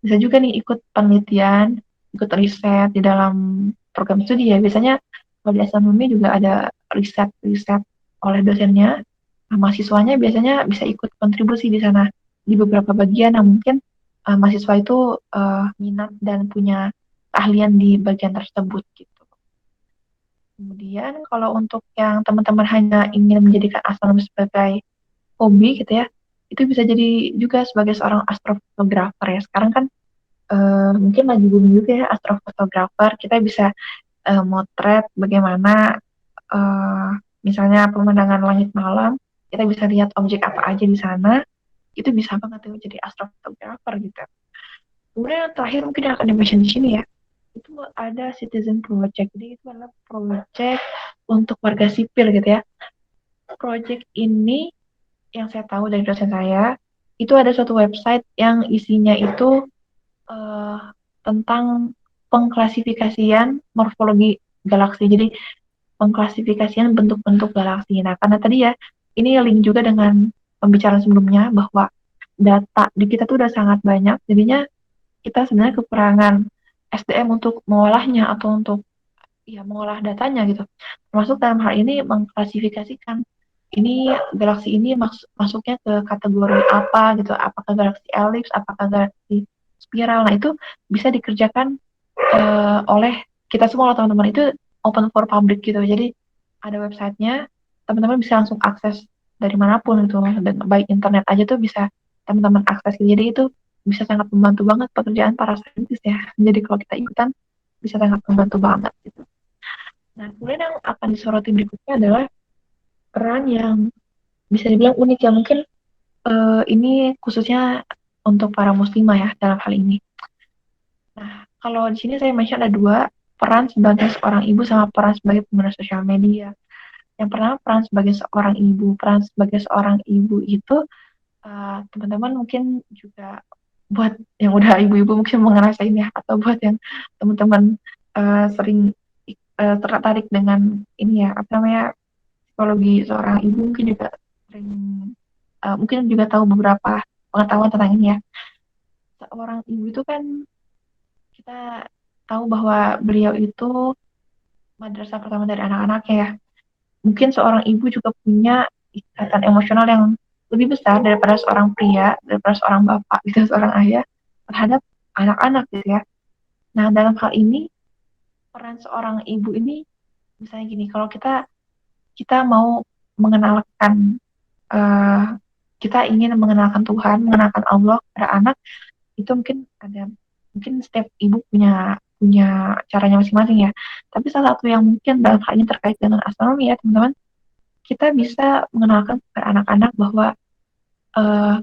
bisa juga nih ikut penelitian, ikut riset di dalam program studi ya. Biasanya kalau di astronomi juga ada riset-riset oleh dosennya. Nah, mahasiswanya biasanya bisa ikut kontribusi di sana di beberapa bagian yang mungkin mahasiswa itu minat dan punya keahlian di bagian tersebut gitu. Kemudian kalau untuk yang teman-teman hanya ingin menjadikan astronomi sebagai hobi gitu ya, itu bisa jadi juga sebagai seorang astrofotografer ya. Sekarang kan mungkin lagi booming juga ya astrofotografer. Kita bisa motret bagaimana uh, misalnya pemandangan langit malam, kita bisa lihat objek apa aja di sana, itu bisa banget tuh jadi astrofotografer gitu. Kemudian yang terakhir mungkin yang akan di-mention di sini ya, itu ada citizen project. Jadi itu adalah project untuk warga sipil gitu ya. Project ini yang saya tahu dari dosen saya, itu ada suatu website yang isinya itu uh, tentang pengklasifikasian morfologi galaksi. Jadi pengklasifikasian bentuk-bentuk galaksi. Nah, karena tadi ya, ini link juga dengan pembicaraan sebelumnya bahwa data di kita tuh udah sangat banyak, jadinya kita sebenarnya kekurangan SDM untuk mengolahnya atau untuk ya mengolah datanya gitu. Termasuk dalam hal ini mengklasifikasikan ini galaksi ini masuknya ke kategori apa gitu, apakah galaksi elips, apakah galaksi spiral. Nah, itu bisa dikerjakan oleh kita semua teman-teman, itu open for public gitu. Jadi ada websitenya, teman-teman bisa langsung akses dari manapun itu, dan baik internet aja tuh bisa teman-teman akses. Jadi itu bisa sangat membantu banget pekerjaan para saintis ya. Jadi kalau kita ikutan bisa sangat membantu banget gitu. Nah, kemudian yang akan disoroti berikutnya adalah peran yang bisa dibilang unik ya, mungkin ini khususnya untuk para muslimah ya dalam hal ini. Nah, kalau di sini saya mention ada dua, peran sebagai seorang ibu sama peran sebagai pengguna sosial media. Yang pertama, peran sebagai seorang ibu. Peran sebagai seorang ibu itu teman-teman mungkin juga buat yang udah ibu-ibu mungkin ngerasain ya, atau buat yang teman-teman sering tertarik dengan ini ya, apa namanya, psikologi seorang ibu, mungkin juga sering mungkin juga tahu beberapa pengetahuan tentang ini ya. Seorang ibu itu kan kita tahu bahwa beliau itu madrasah pertama dari anak-anaknya ya. Mungkin seorang ibu juga punya ikatan emosional yang lebih besar daripada seorang pria, daripada seorang bapak gitu, seorang ayah terhadap anak-anak gitu ya. Nah, dalam hal ini peran seorang ibu ini misalnya gini, kalau kita kita mau mengenalkan eh, kita ingin mengenalkan Tuhan, mengenalkan Allah kepada anak, itu mungkin setiap ibu punya punya caranya masing-masing ya. Tapi salah satu yang mungkin dalam hal ini terkait dengan astronomi ya teman-teman, kita bisa mengenalkan kepada anak-anak bahwa eh,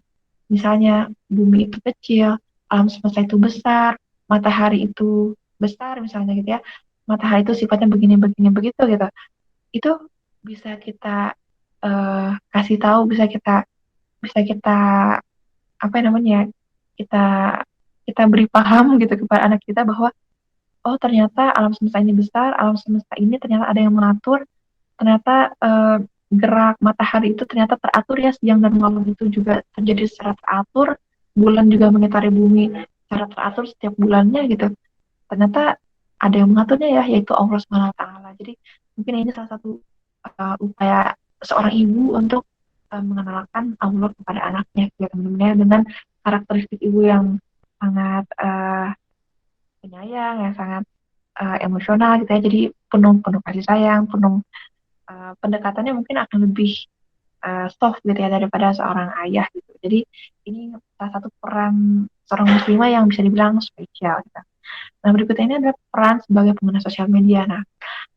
misalnya bumi itu kecil, alam semesta itu besar, matahari itu besar misalnya gitu ya. Matahari itu sifatnya begini-begini begitu gitu. Itu bisa kita kasih tahu, bisa kita apa namanya ya, kita kita beri paham gitu kepada anak kita bahwa oh ternyata alam semesta ini besar, alam semesta ini ternyata ada yang mengatur, ternyata gerak matahari itu ternyata teratur ya, siang dan malam itu juga terjadi secara teratur, bulan juga mengitari bumi secara teratur setiap bulannya gitu. Ternyata ada yang mengaturnya ya, yaitu Allah Subhanahu Wa Taala. Jadi mungkin ini salah satu upaya seorang ibu untuk mengenalkan Allah kepada anaknya ya teman-teman ya, dengan karakteristik ibu yang sangat penyayang, yang sangat emosional gitu ya. Jadi penuh penuh kasih sayang, penuh pendekatannya mungkin akan lebih soft gitu ya daripada seorang ayah gitu. Jadi ini salah satu peran seorang muslimah yang bisa dibilang spesial gitu. Nah, berikutnya ini adalah peran sebagai pengguna sosial media. Nah,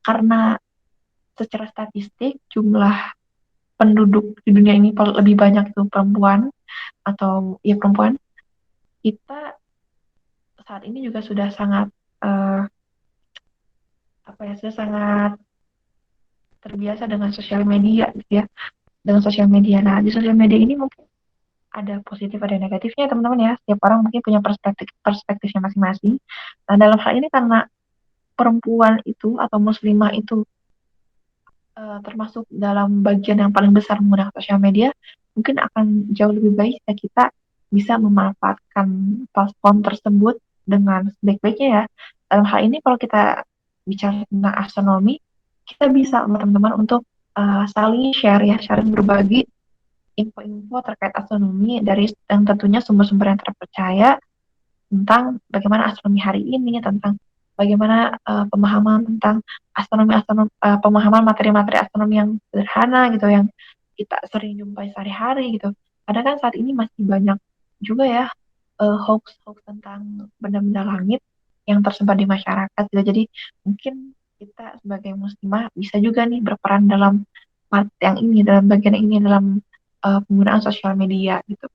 karena secara statistik jumlah penduduk di dunia ini lebih banyak itu perempuan atau ya perempuan, kita saat ini juga sudah sangat uh, apa ya, sudah sangat terbiasa dengan sosial media gitu ya, dengan sosial media. Nah, di sosial media ini mungkin ada positif ada negatifnya teman-teman ya. Setiap orang mungkin punya perspektifnya masing-masing. Nah, dalam hal ini karena perempuan itu atau muslimah itu termasuk dalam bagian yang paling besar menggunakan sosial media, mungkin akan jauh lebih baik jika kita bisa memanfaatkan platform tersebut dengan sebaik-baiknya ya. Dalam hal ini kalau kita bicara tentang astronomi, kita bisa teman-teman untuk saling share ya, saling berbagi info-info terkait astronomi dari yang tentunya sumber-sumber yang terpercaya tentang bagaimana astronomi hari ini, tentang bagaimana pemahaman tentang pemahaman materi-materi astronomi yang sederhana gitu, yang kita sering jumpai sehari-hari gitu. Karena kan saat ini masih banyak juga ya hoax-hoax tentang benda-benda langit yang tersebar di masyarakat gitu. Jadi mungkin kita sebagai muslimah bisa juga nih berperan dalam part yang ini, dalam bagian ini, dalam penggunaan sosial media gitu.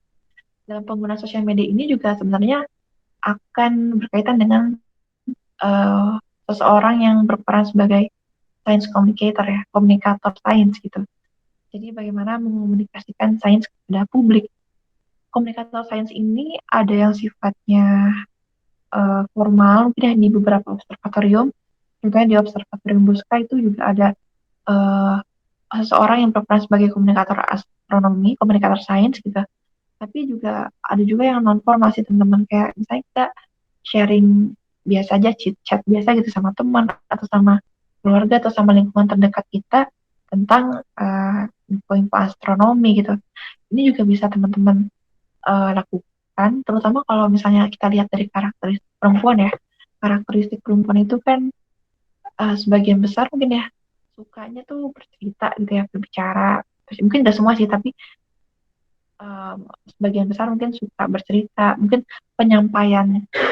Dalam penggunaan sosial media ini juga sebenarnya akan berkaitan dengan uh, seseorang yang berperan sebagai science communicator ya, komunikator sains gitu. Jadi bagaimana mengomunikasikan sains kepada publik. Komunikator sains ini ada yang sifatnya formal, mungkin ya di beberapa observatorium, juga di observatorium Buska itu juga ada uh, seseorang yang berperan sebagai komunikator astronomi, komunikator sains gitu. Tapi juga ada juga yang non formal sih teman-teman, kayak misalnya kita sharing biasa aja, chit chat biasa gitu sama teman atau sama keluarga atau sama lingkungan terdekat kita tentang info-info astronomi gitu. Ini juga bisa teman-teman lakukan, terutama kalau misalnya kita lihat dari karakteristik perempuan ya. Karakteristik perempuan itu kan sebagian besar mungkin ya sukanya tuh bercerita gitu ya, berbicara. Mungkin gak semua sih, tapi sebagian besar mungkin suka bercerita, mungkin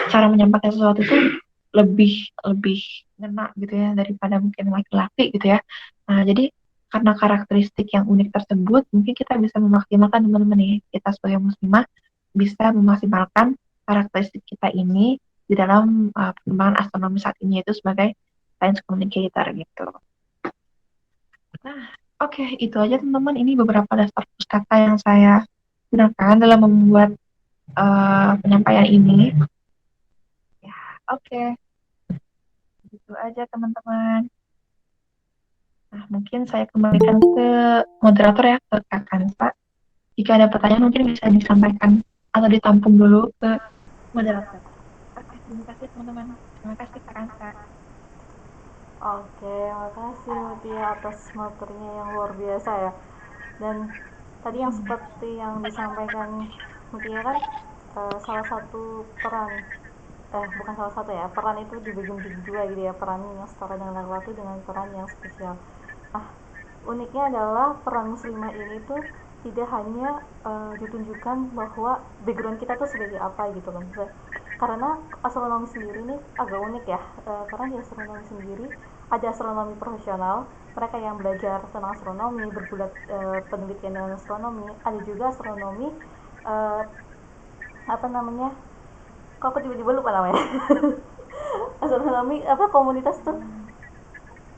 cara menyampaikan sesuatu itu lebih lebih ngena gitu ya daripada mungkin laki-laki gitu ya. Nah, jadi karena karakteristik yang unik tersebut, mungkin kita bisa memaksimalkan teman-teman nih, kita sebagai muslimah bisa memaksimalkan karakteristik kita ini di dalam perkembangan astronomi saat ini, yaitu sebagai science communicator gitu. Nah, oke, itu aja teman-teman. Ini beberapa dasar pustaka yang saya gunakan dalam membuat penyampaian ini. Ya, oke, itu aja teman-teman. Nah, mungkin saya kembalikan ke moderator ya, ke Kak Kansa. Jika ada pertanyaan mungkin bisa disampaikan atau ditampung dulu ke moderator. Oke, terima kasih teman-teman. Terima kasih Kak Kansa. Oke, makasih Mutia atas materinya yang luar biasa ya. Dan tadi yang seperti yang disampaikan Mutia kan, salah satu peran, bukan salah satu ya, peran itu dibagi menjadi dua gitu ya, peran yang setara dengan laki-laki dengan peran yang spesial. Nah, uniknya adalah peran muslimah ini tuh tidak hanya ditunjukkan bahwa background kita tuh sebagai apa gitu kan. Karena astronomi sendiri ini agak unik ya, karena di astronomi sendiri ada astronomi profesional, mereka yang belajar tentang astronomi, berbuat penelitian dengan astronomi. Ada juga astronomi, eh, apa namanya, kok aku tiba-tiba lupa namanya. Astronomi apa, komunitas tuh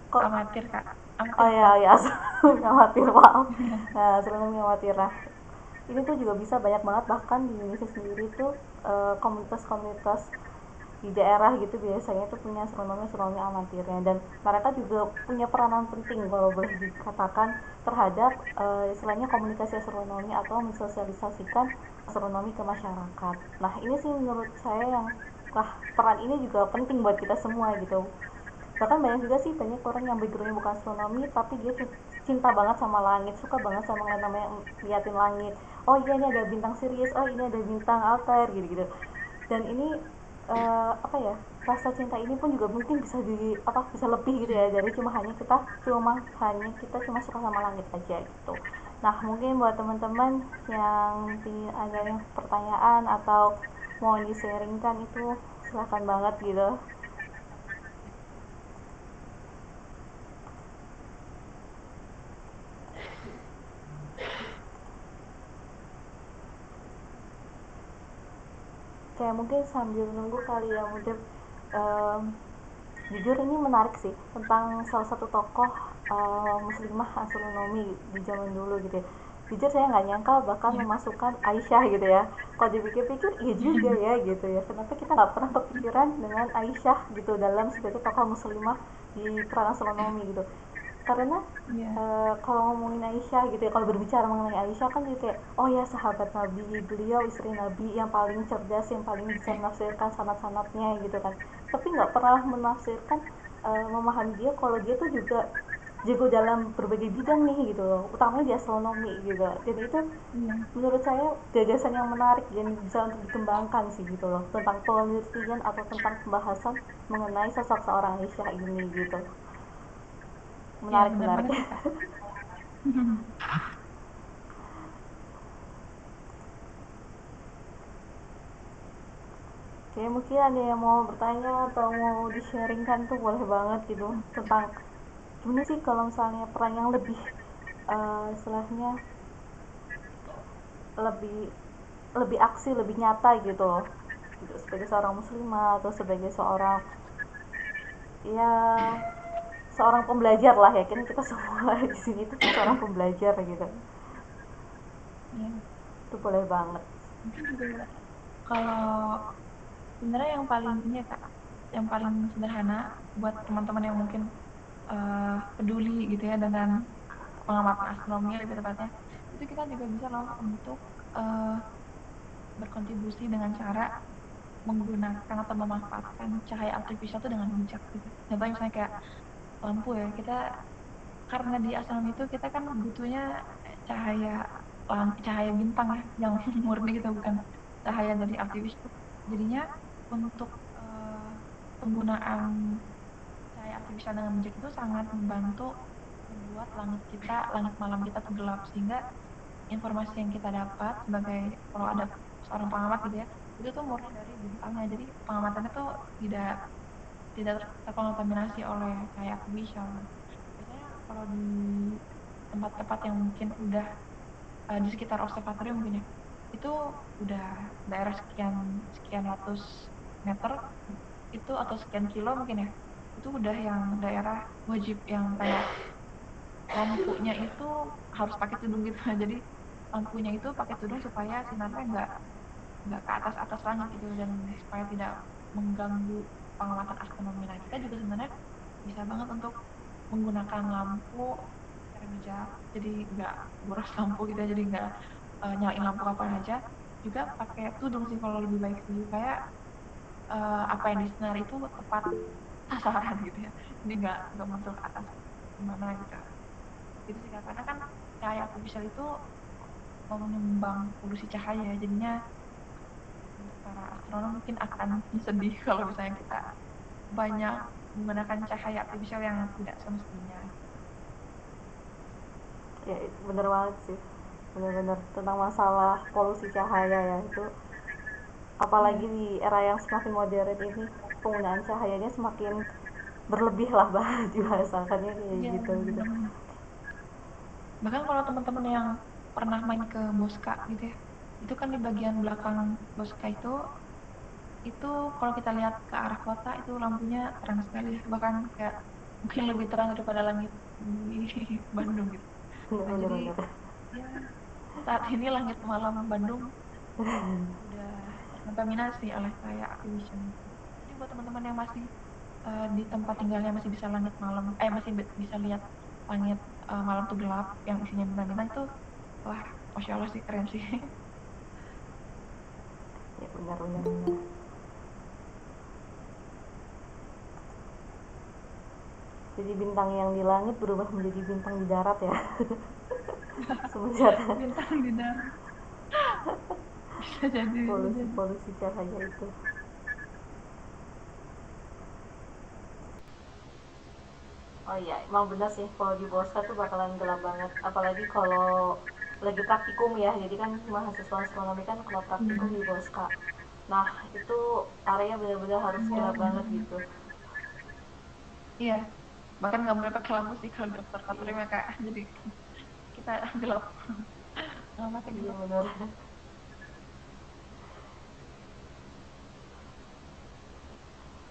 kok, Amatir Kak, oh amatir ya bukan? ya, astronomi amatir, maaf. Nah, astronomi amatir, nah ini tuh juga bisa banyak banget, bahkan di Indonesia sendiri tuh komunitas-komunitas di daerah gitu biasanya tuh punya astronomi amatirnya, dan mereka juga punya peranan penting kalau boleh dikatakan terhadap istilahnya komunikasi astronomi atau mensosialisasikan astronomi ke masyarakat. Nah ini sih menurut saya yang, wah, peran ini juga penting buat kita semua gitu. Bahkan banyak juga sih, banyak orang yang backgroundnya bukan astronomi tapi dia cinta banget sama langit, suka banget sama ngeliat, namanya liatin langit. Oh iya, ini ada bintang Sirius, oh ini ada bintang Altair, gitu-gitu. Dan ini apa ya, rasa cinta ini pun juga mungkin bisa di apa, bisa lebih gitu ya, dari cuma hanya kita cuma suka sama langit aja gitu. Nah mungkin buat teman-teman yang ada yang pertanyaan atau mau di sharingkan itu, silahkan banget gitu. Kayak mungkin sambil nunggu kali ya, mungkin um, jujur ini menarik sih tentang salah satu tokoh muslimah astronomi di zaman dulu gitu ya. Jujur saya nggak nyangka bahkan Iya. memasukkan Aisyah gitu ya. Kalau dipikir-pikir iya juga ya gitu ya. Kenapa kita nggak pernah kepikiran dengan Aisyah gitu dalam sebagai tokoh muslimah di peran astronomi gitu. Karena Iya. kalau ngomongin Aisyah gitu ya, kalau berbicara mengenai Aisyah kan jadi kayak, oh ya, sahabat Nabi, beliau istri Nabi yang paling cerdas, yang paling bisa menafsirkan sanat-sanatnya gitu kan. Tapi nggak pernah menafsirkan, memahami dia kalau dia tuh juga jago dalam berbagai bidang nih gitu loh, utamanya di astronomi gitu. Jadi itu Iya. menurut saya gagasan yang menarik dan bisa untuk dikembangkan sih gitu loh, tentang penelitian atau tentang pembahasan mengenai sosok seorang Aisyah ini gitu. Iya, Menarik, benar menarik. banget sih Kak. Oke, mungkin ada yang mau bertanya atau mau di-sharingkan tuh boleh banget gitu, tentang gimana sih kalau misalnya peran yang lebih, istilahnya lebih lebih aksi, lebih nyata gitu loh, gitu, sebagai seorang muslimah atau sebagai seorang, ya, seorang pembelajar lah ya, kan kita semua di sini tuh kan seorang pembelajar gitu. Iya. Itu boleh banget. Mungkin juga kalau sebenarnya yang paling ini ya Kak, yang paling sederhana buat teman-teman yang mungkin peduli gitu ya dengan pengamatan astronomi lebih tepatnya, itu kita juga bisa loh untuk eh, berkontribusi dengan cara menggunakan atau memanfaatkan cahaya artifisial itu dengan bijak gitu. Contohnya misalnya kayak lampu ya, kita karena di astronomi itu kita kan butuhnya cahaya cahaya bintang ya, yang murni gitu, bukan cahaya dari artifisial. Jadinya untuk penggunaan cahaya artifisial dengan bijak itu sangat membantu membuat langit kita, langit malam kita tuh gelap, sehingga informasi yang kita dapat sebagai, kalau ada seorang pengamat gitu ya, itu tuh murni dari bintangnya. Jadi pengamatannya tuh tidak tidak terkontaminasi oleh cahaya artifisial. Biasanya kalau di tempat-tempat yang mungkin udah di sekitar observatorium mungkin ya, itu udah daerah sekian sekian ratus meter itu atau sekian kilo mungkin ya, itu udah yang daerah wajib yang kayak lampunya itu harus pakai tudung gitu. Jadi lampunya itu pakai tudung supaya sinarnya nggak ke atas atas langit gitu, dan supaya tidak mengganggu pengamatan astronomi. Nah kita juga sebenarnya bisa banget untuk menggunakan lampu secara bijak, jadi nggak boros lampu gitu ya, jadi nggak nyalain lampu kapan aja, juga pakai tudung sih kalau lebih baik sih, supaya apa yang disenar itu tepat sasaran gitu ya, jadi nggak muncul ke atas gimana gitu. Itu sih Kak, karena kan cahaya artificial itu menyumbang polusi cahaya, jadinya untuk para astronom mungkin akan sedih kalau misalnya kita banyak menggunakan cahaya artificial yang tidak semestinya. Ya itu bener banget sih, bener-bener tentang masalah polusi cahaya ya itu, apalagi Iya, di era yang semakin modern ini penggunaan cahayanya semakin berlebih lah bah dibahasakannya kayak iya, gitu gitu. benar. Bahkan kalau teman-teman yang pernah main ke Boska gitu ya, itu kan di bagian belakang Boska itu kalau kita lihat ke arah kota itu lampunya terang sekali, bahkan kayak mungkin lebih terang daripada langit di Bandung gitu. Nah, Bener jadi bener. ya saat ini langit malam Bandung udah terkontaminasi oleh cahaya artificial itu. Jadi buat teman-teman yang masih di tempat tinggalnya masih bisa langit malam, masih bisa lihat langit malam tuh gelap yang isinya bintang-bintang itu, wah, masya Allah sih, keren sih. Ya bener bener bener. Jadi bintang yang di langit berubah menjadi bintang di darat ya semenjak Bintang di darat, bisa jadi, bisa polusi jadi. polusi cahaya itu. Oh iya, emang bener sih kalau di Bosca tuh bakalan gelap banget. Apalagi kalau lagi praktikum ya, jadi kan mahasiswa astronomi kan kalau praktikum Iya, di Bosca. Nah, itu area bener-bener harus iya, gelap banget benar. gitu. Iya, bahkan nggak boleh pakai lampu sih kalau di Iya, observatorium ya kak, jadi kita gelap, alamatnya iya gelap. bener.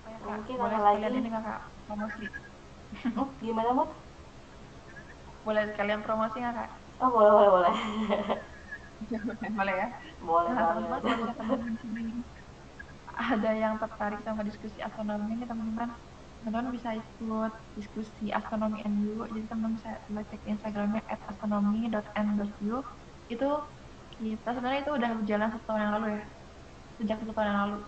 Oh ya kak, Mungkin boleh apa sekalian lagi? ini nggak kak, promosi? Gimana Mut? Boleh sekalian promosi nggak kak? Oh boleh boleh boleh. Boleh ya. Boleh Nah teman-teman, banget. kalau misalnya teman-teman di sini ada yang tertarik sama diskusi astronomi ini, teman-teman bisa ikut diskusi astronomi NU. Jadi teman-teman bisa coba cek Instagramnya @astronomy.n.u. Itu kita sebenarnya itu udah berjalan 1 tahun yang lalu ya, sejak 1 tahun yang lalu.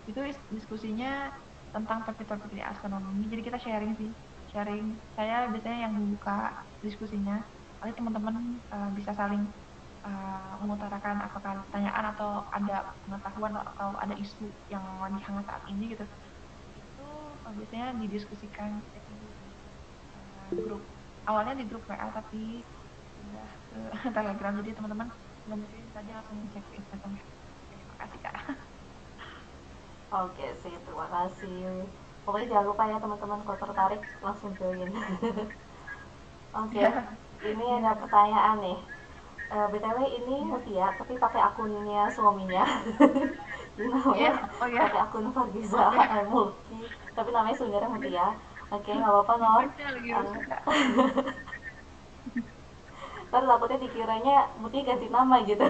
Itu diskusinya tentang topik-topik di astronomi. Jadi kita sharing sih, sharing. Saya biasanya yang membuka diskusinya. Nanti teman-teman bisa saling mengutarakan apakah ada pertanyaan atau ada pengetahuan atau ada isu yang lagi hangat saat ini gitu. Itu biasanya didiskusikan di grup. Awalnya di grup WA tapi pindah ke Telegram. Jadi teman-teman sebelum meeting saja langsung cek ke Instagram ya. Oke, makasih Kak. Oke sih, terima kasih. Pokoknya jangan lupa ya teman-teman kalau tertarik langsung join. Oke, ini ada Iya. pertanyaan nih. BTW ini Iya. Mutia, tapi pakai akunnya suaminya. Jadi namanya Iya. Oh ya. pakai akun Fargiza Oke. Mulki, tapi namanya sebenarnya Oke. Mutia. Oke, nggak apa-apa Nor. Infonya lagi Eh, rusuh Kak. Ntar takutnya dikiranya Mutia ganti nama gitu.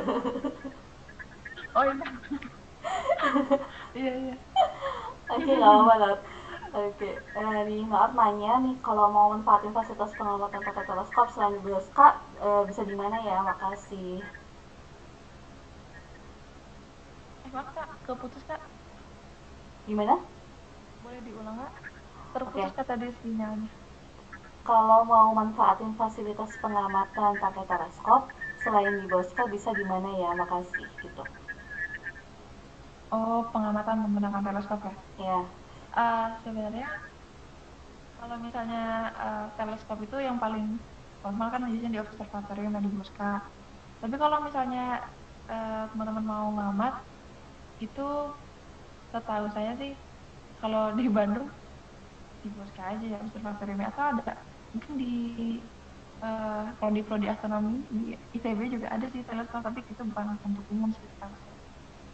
Oh iya. Iya, iya. Oke, nggak apa-apa Nor. Oke, nih maaf nanya nih kalau mau manfaatin fasilitas pengamatan pakai teleskop selain di Bioskop, bisa di mana ya? Makasih. Maaf Kak, keputus Kak. Gimana? Boleh diulang Kak? Oke, Terputus Kak tadi sinyalnya. kalau mau manfaatin fasilitas pengamatan pakai teleskop, selain di Bosca bisa di mana ya? Makasih gitu. Oh, pengamatan menggunakan teleskop ya. Ya, Sebenarnya kalau misalnya teleskop itu yang paling normal kan biasanya di observatorium dan di Bosca. Tapi kalau misalnya teman-teman mau ngamat, itu setahu saya sih kalau di Bandung di Bosca aja ya observatoriumnya, atau ada mungkin di kalau di prodi astronomi di ITB juga ada sih teleskop, tapi itu bukan untuk umum sih setahu saya.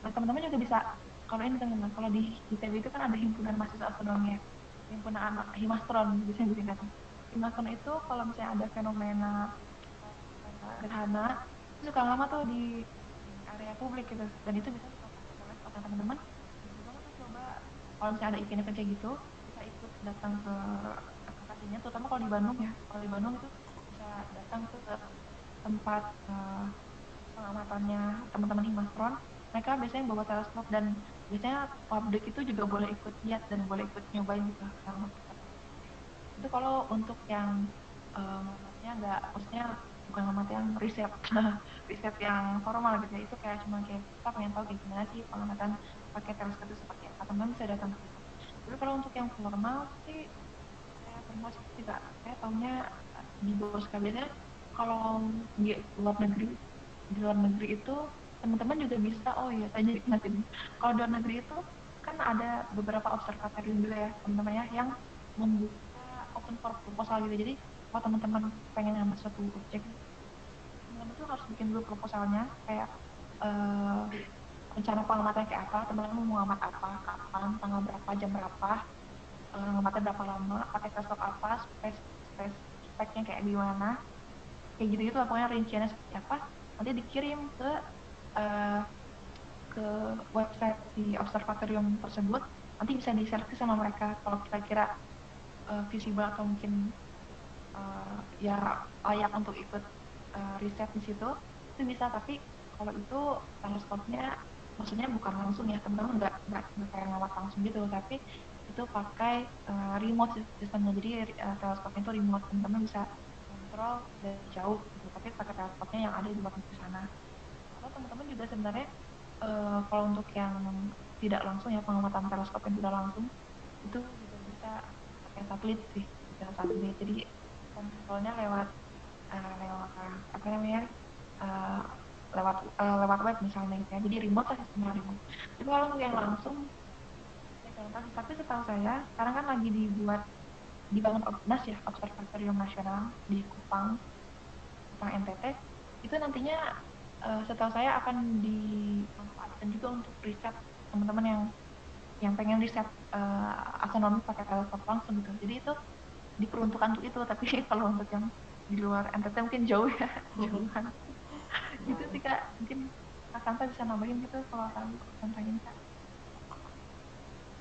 Nah, teman-teman juga bisa, kalau ini teman-teman, kalau di ITB itu kan ada himpunan mahasiswa astronomi ya, himpunan anak Himastron biasanya disingkatnya. Himastron itu kalau misalnya ada fenomena gerhana, itu suka lama tuh di area publik gitu, dan itu bisa suka pakai teleskop. Nah, teman-teman bisa banget tuh coba kalau misalnya ada event-event kayak gitu, bisa ikut datang ke lokasinya, terutama kalau di Bandung ya. Kalau di Bandung itu bisa datang ke tempat pengamatannya teman-teman Himastron. Mereka biasanya bawa teleskop dan biasanya publik itu juga boleh ikut lihat dan boleh ikut nyobain gitu yang untuk itu kalau untuk yang ngamatnya nggak, maksudnya bukan ngamat yang riset riset yang formal gitu ya, itu kayak cuma kayak kita pengen tahu kayak gimana sih pengamatan pakai teleskop itu seperti apa, teman bisa datang ke situ. Tapi kalau untuk yang formal sih, saya formal sih juga saya taunya di Boska biasanya. Kalau di luar negeri, itu teman-teman juga bisa. Oh iya, saya jadi ingat ini, kalau di luar negeri itu kan ada beberapa observatorium juga ya teman-teman ya, yang membuka open for proposal gitu. Jadi kalau teman-teman pengen ngambil suatu objek, teman-teman tuh harus bikin dulu proposalnya, kayak eh, rencana pengamatan kayak apa, teman-teman mau ngamat apa, kapan, tanggal berapa, jam berapa, ngamatnya berapa lama, pakai teleskop apa, speknya kayak gimana, kayak gitu-gitu lah, pokoknya rinciannya seperti apa. Nanti dikirim eh, ke website si observatorium tersebut. Nanti bisa diseleksi sama mereka kalau kira-kira visible atau mungkin ya layak untuk ikut riset di situ, itu bisa. Tapi kalau itu teleskopnya, maksudnya bukan langsung ya teman-teman, nggak kayak ngawat langsung gitu, tapi itu pakai remote sistemnya. Jadi teleskopnya itu remote, teman-teman bisa kontrol dari jauh gitu, tapi pakai teleskopnya yang ada di luar negeri sana. Atau teman-teman juga sebenarnya kalau untuk yang tidak langsung ya, pengamatan teleskop yang tidak langsung, itu juga bisa pakai satelit sih, bisa satelit. Jadi kontrolnya lewat apa namanya, eh, lewat web misalnya gitu ya. Jadi remote lah, sistemnya remote. Tapi kalau untuk yang langsung, saya kurang tahu sih. Tapi setahu saya sekarang kan lagi dibangun OBNAS ya, Observatorium Nasional di Kupang NTT. Itu nantinya setahu saya akan dimanfaatkan juga untuk riset teman-teman yang pengen riset astronomi pakai teleskop langsung gitu. Jadi itu diperuntukkan untuk itu. Tapi kalau untuk yang di luar NTT mungkin jauh ya, jauhan. Gitu sih Kak, mungkin Kak Santa bisa nambahin gitu kalau tahu contohnya Kak.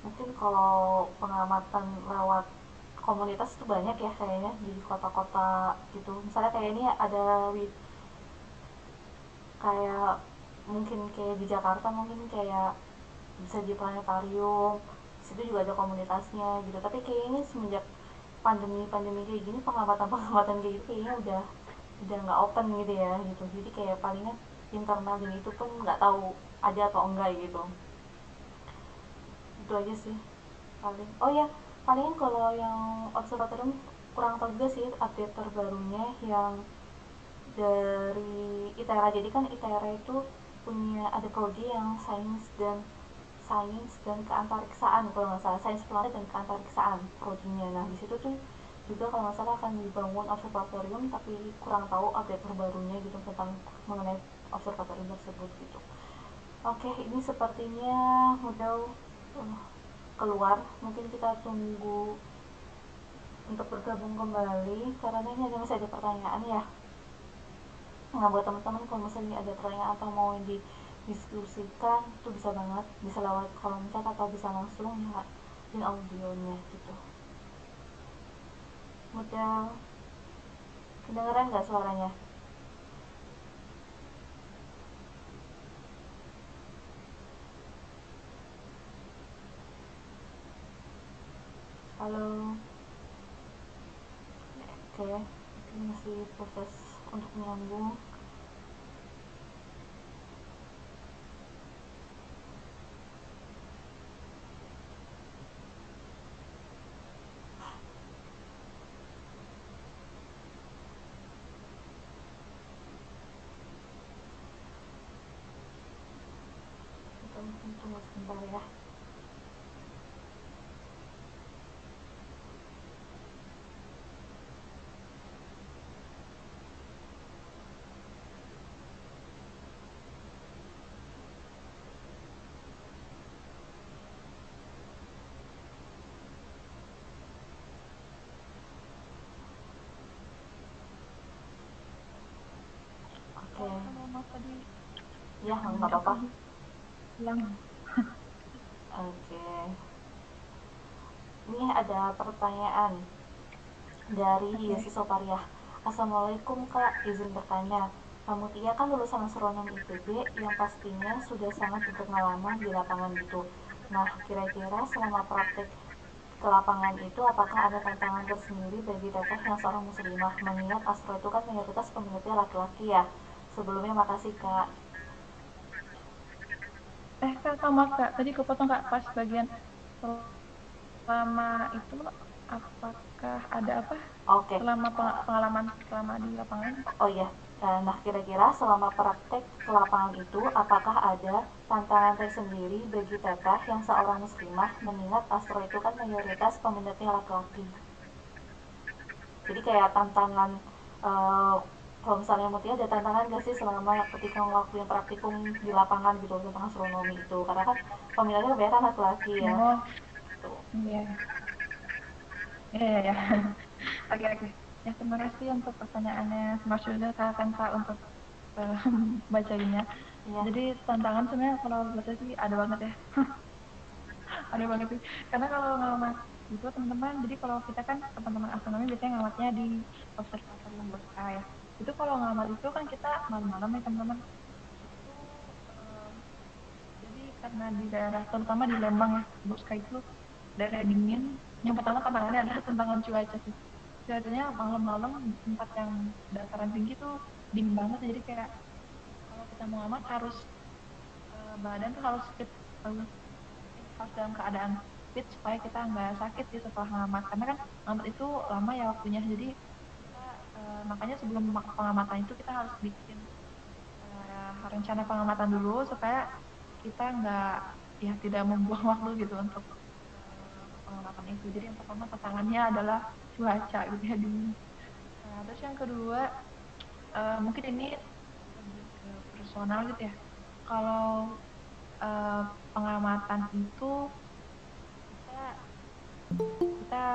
Mungkin kalau pengamatan lewat komunitas itu banyak ya kayaknya di kota-kota gitu. Misalnya kayak ini ada kayak mungkin kayak di Jakarta mungkin kayak bisa di planetarium, di situ juga ada komunitasnya gitu. Tapi kayaknya semenjak pandemi kayak gini, pengamatan kayak gitu kayaknya udah nggak open gitu ya gitu. Jadi kayak palingnya internal, dan itu pun nggak tahu ada atau enggak gitu. Itu aja sih paling. Oh ya, paling kalau yang observatorium kurang tahu juga sih update terbarunya yang dari ITERA. Jadi kan ITERA itu punya ada prodi yang sains dan keantariksaan, kalau nggak salah sains planet dan keantariksaan prodinya. Nah di situ tuh juga kalau nggak salah akan dibangun observatorium, tapi kurang tahu update terbarunya gitu tentang mengenai observatorium tersebut gitu. Oke, ini sepertinya udah uh, keluar. Mungkin kita tunggu untuk bergabung kembali karena ini masih ada pertanyaan ya. Nah buat teman-teman kalau misalnya ada pertanyaan atau mau didiskusikan itu bisa banget, bisa lewat kolom chat atau bisa langsung ya di audionya gitu. Udah kedengeran nggak suaranya? Halo. Oke, ini masih proses untuk menyambung. Kita mungkin tunggu sebentar ya. Oke. Kalau Mas tadi Ya nggak aku apa-apa. bilang. Oke, ini ada pertanyaan dari Oke. Yesi Sopariah. Assalamualaikum Kak, izin bertanya. Mutia kan lulusan astronomi ITB yang pastinya sudah sangat berpengalaman di lapangan gitu. Nah, kira-kira selama praktek ke lapangan itu apakah ada tantangan tersendiri bagi teteh yang seorang muslimah, mengingat astro itu kan mayoritas peminatnya laki-laki ya. Sebelumnya makasih Kak. Kak, maaf Kak, tadi kepotong Kak pas bagian selama itu apakah ada apa? Oke. Selama pengalaman selama di lapangan? Oh iya. Nah, kira-kira selama praktek ke lapangan itu apakah ada tantangan tersendiri bagi teteh yang seorang muslimah, mengingat astro itu kan mayoritas peminatnya laki-laki. Jadi kayak tantangan, eh, kalau misalnya Mutia ada tantangan gak sih selama ketika ngelakuin praktikum di lapangan gitu tentang astronomi itu, karena kan peminatnya kebanyakan laki-laki ya Oh, gitu. iya, iya, iya, iya. Oke, oke. Ya, terima kasih untuk pertanyaannya. Mas juga Kak kan Kak untuk eh, bacainnya. Iya. Jadi tantangan sebenarnya kalau buat saya sih ada banget ya. Ada banget sih. Karena kalau ngamat itu teman-teman, jadi kalau kita kan teman-teman astronomi biasanya ngamatnya di observatorium Bosca ya. Itu kalau ngamat itu kan kita malam-malam ya teman-teman. Itu eh, jadi karena di daerah terutama di Lembang ya, Bosca itu daerah dingin. Yang pertama tantangannya adalah tantangan cuaca sih. Cuacanya malam-malam di tempat yang dataran tinggi tuh dingin banget. Jadi kayak kalau kita mau ngamat harus badan tuh harus fit, harus harus dalam keadaan fit supaya kita nggak sakit sih setelah ngamat karena kan ngamat itu lama ya waktunya jadi kita makanya sebelum pengamatan itu kita harus bikin rencana pengamatan dulu supaya kita nggak ya tidak membuang waktu gitu untuk pengamatan itu jadi yang pertama tantangannya adalah cuaca gitu ya dingin. Nah, terus yang kedua mungkin ini lebih ke personal gitu ya kalau eh, pengamatan itu kita kita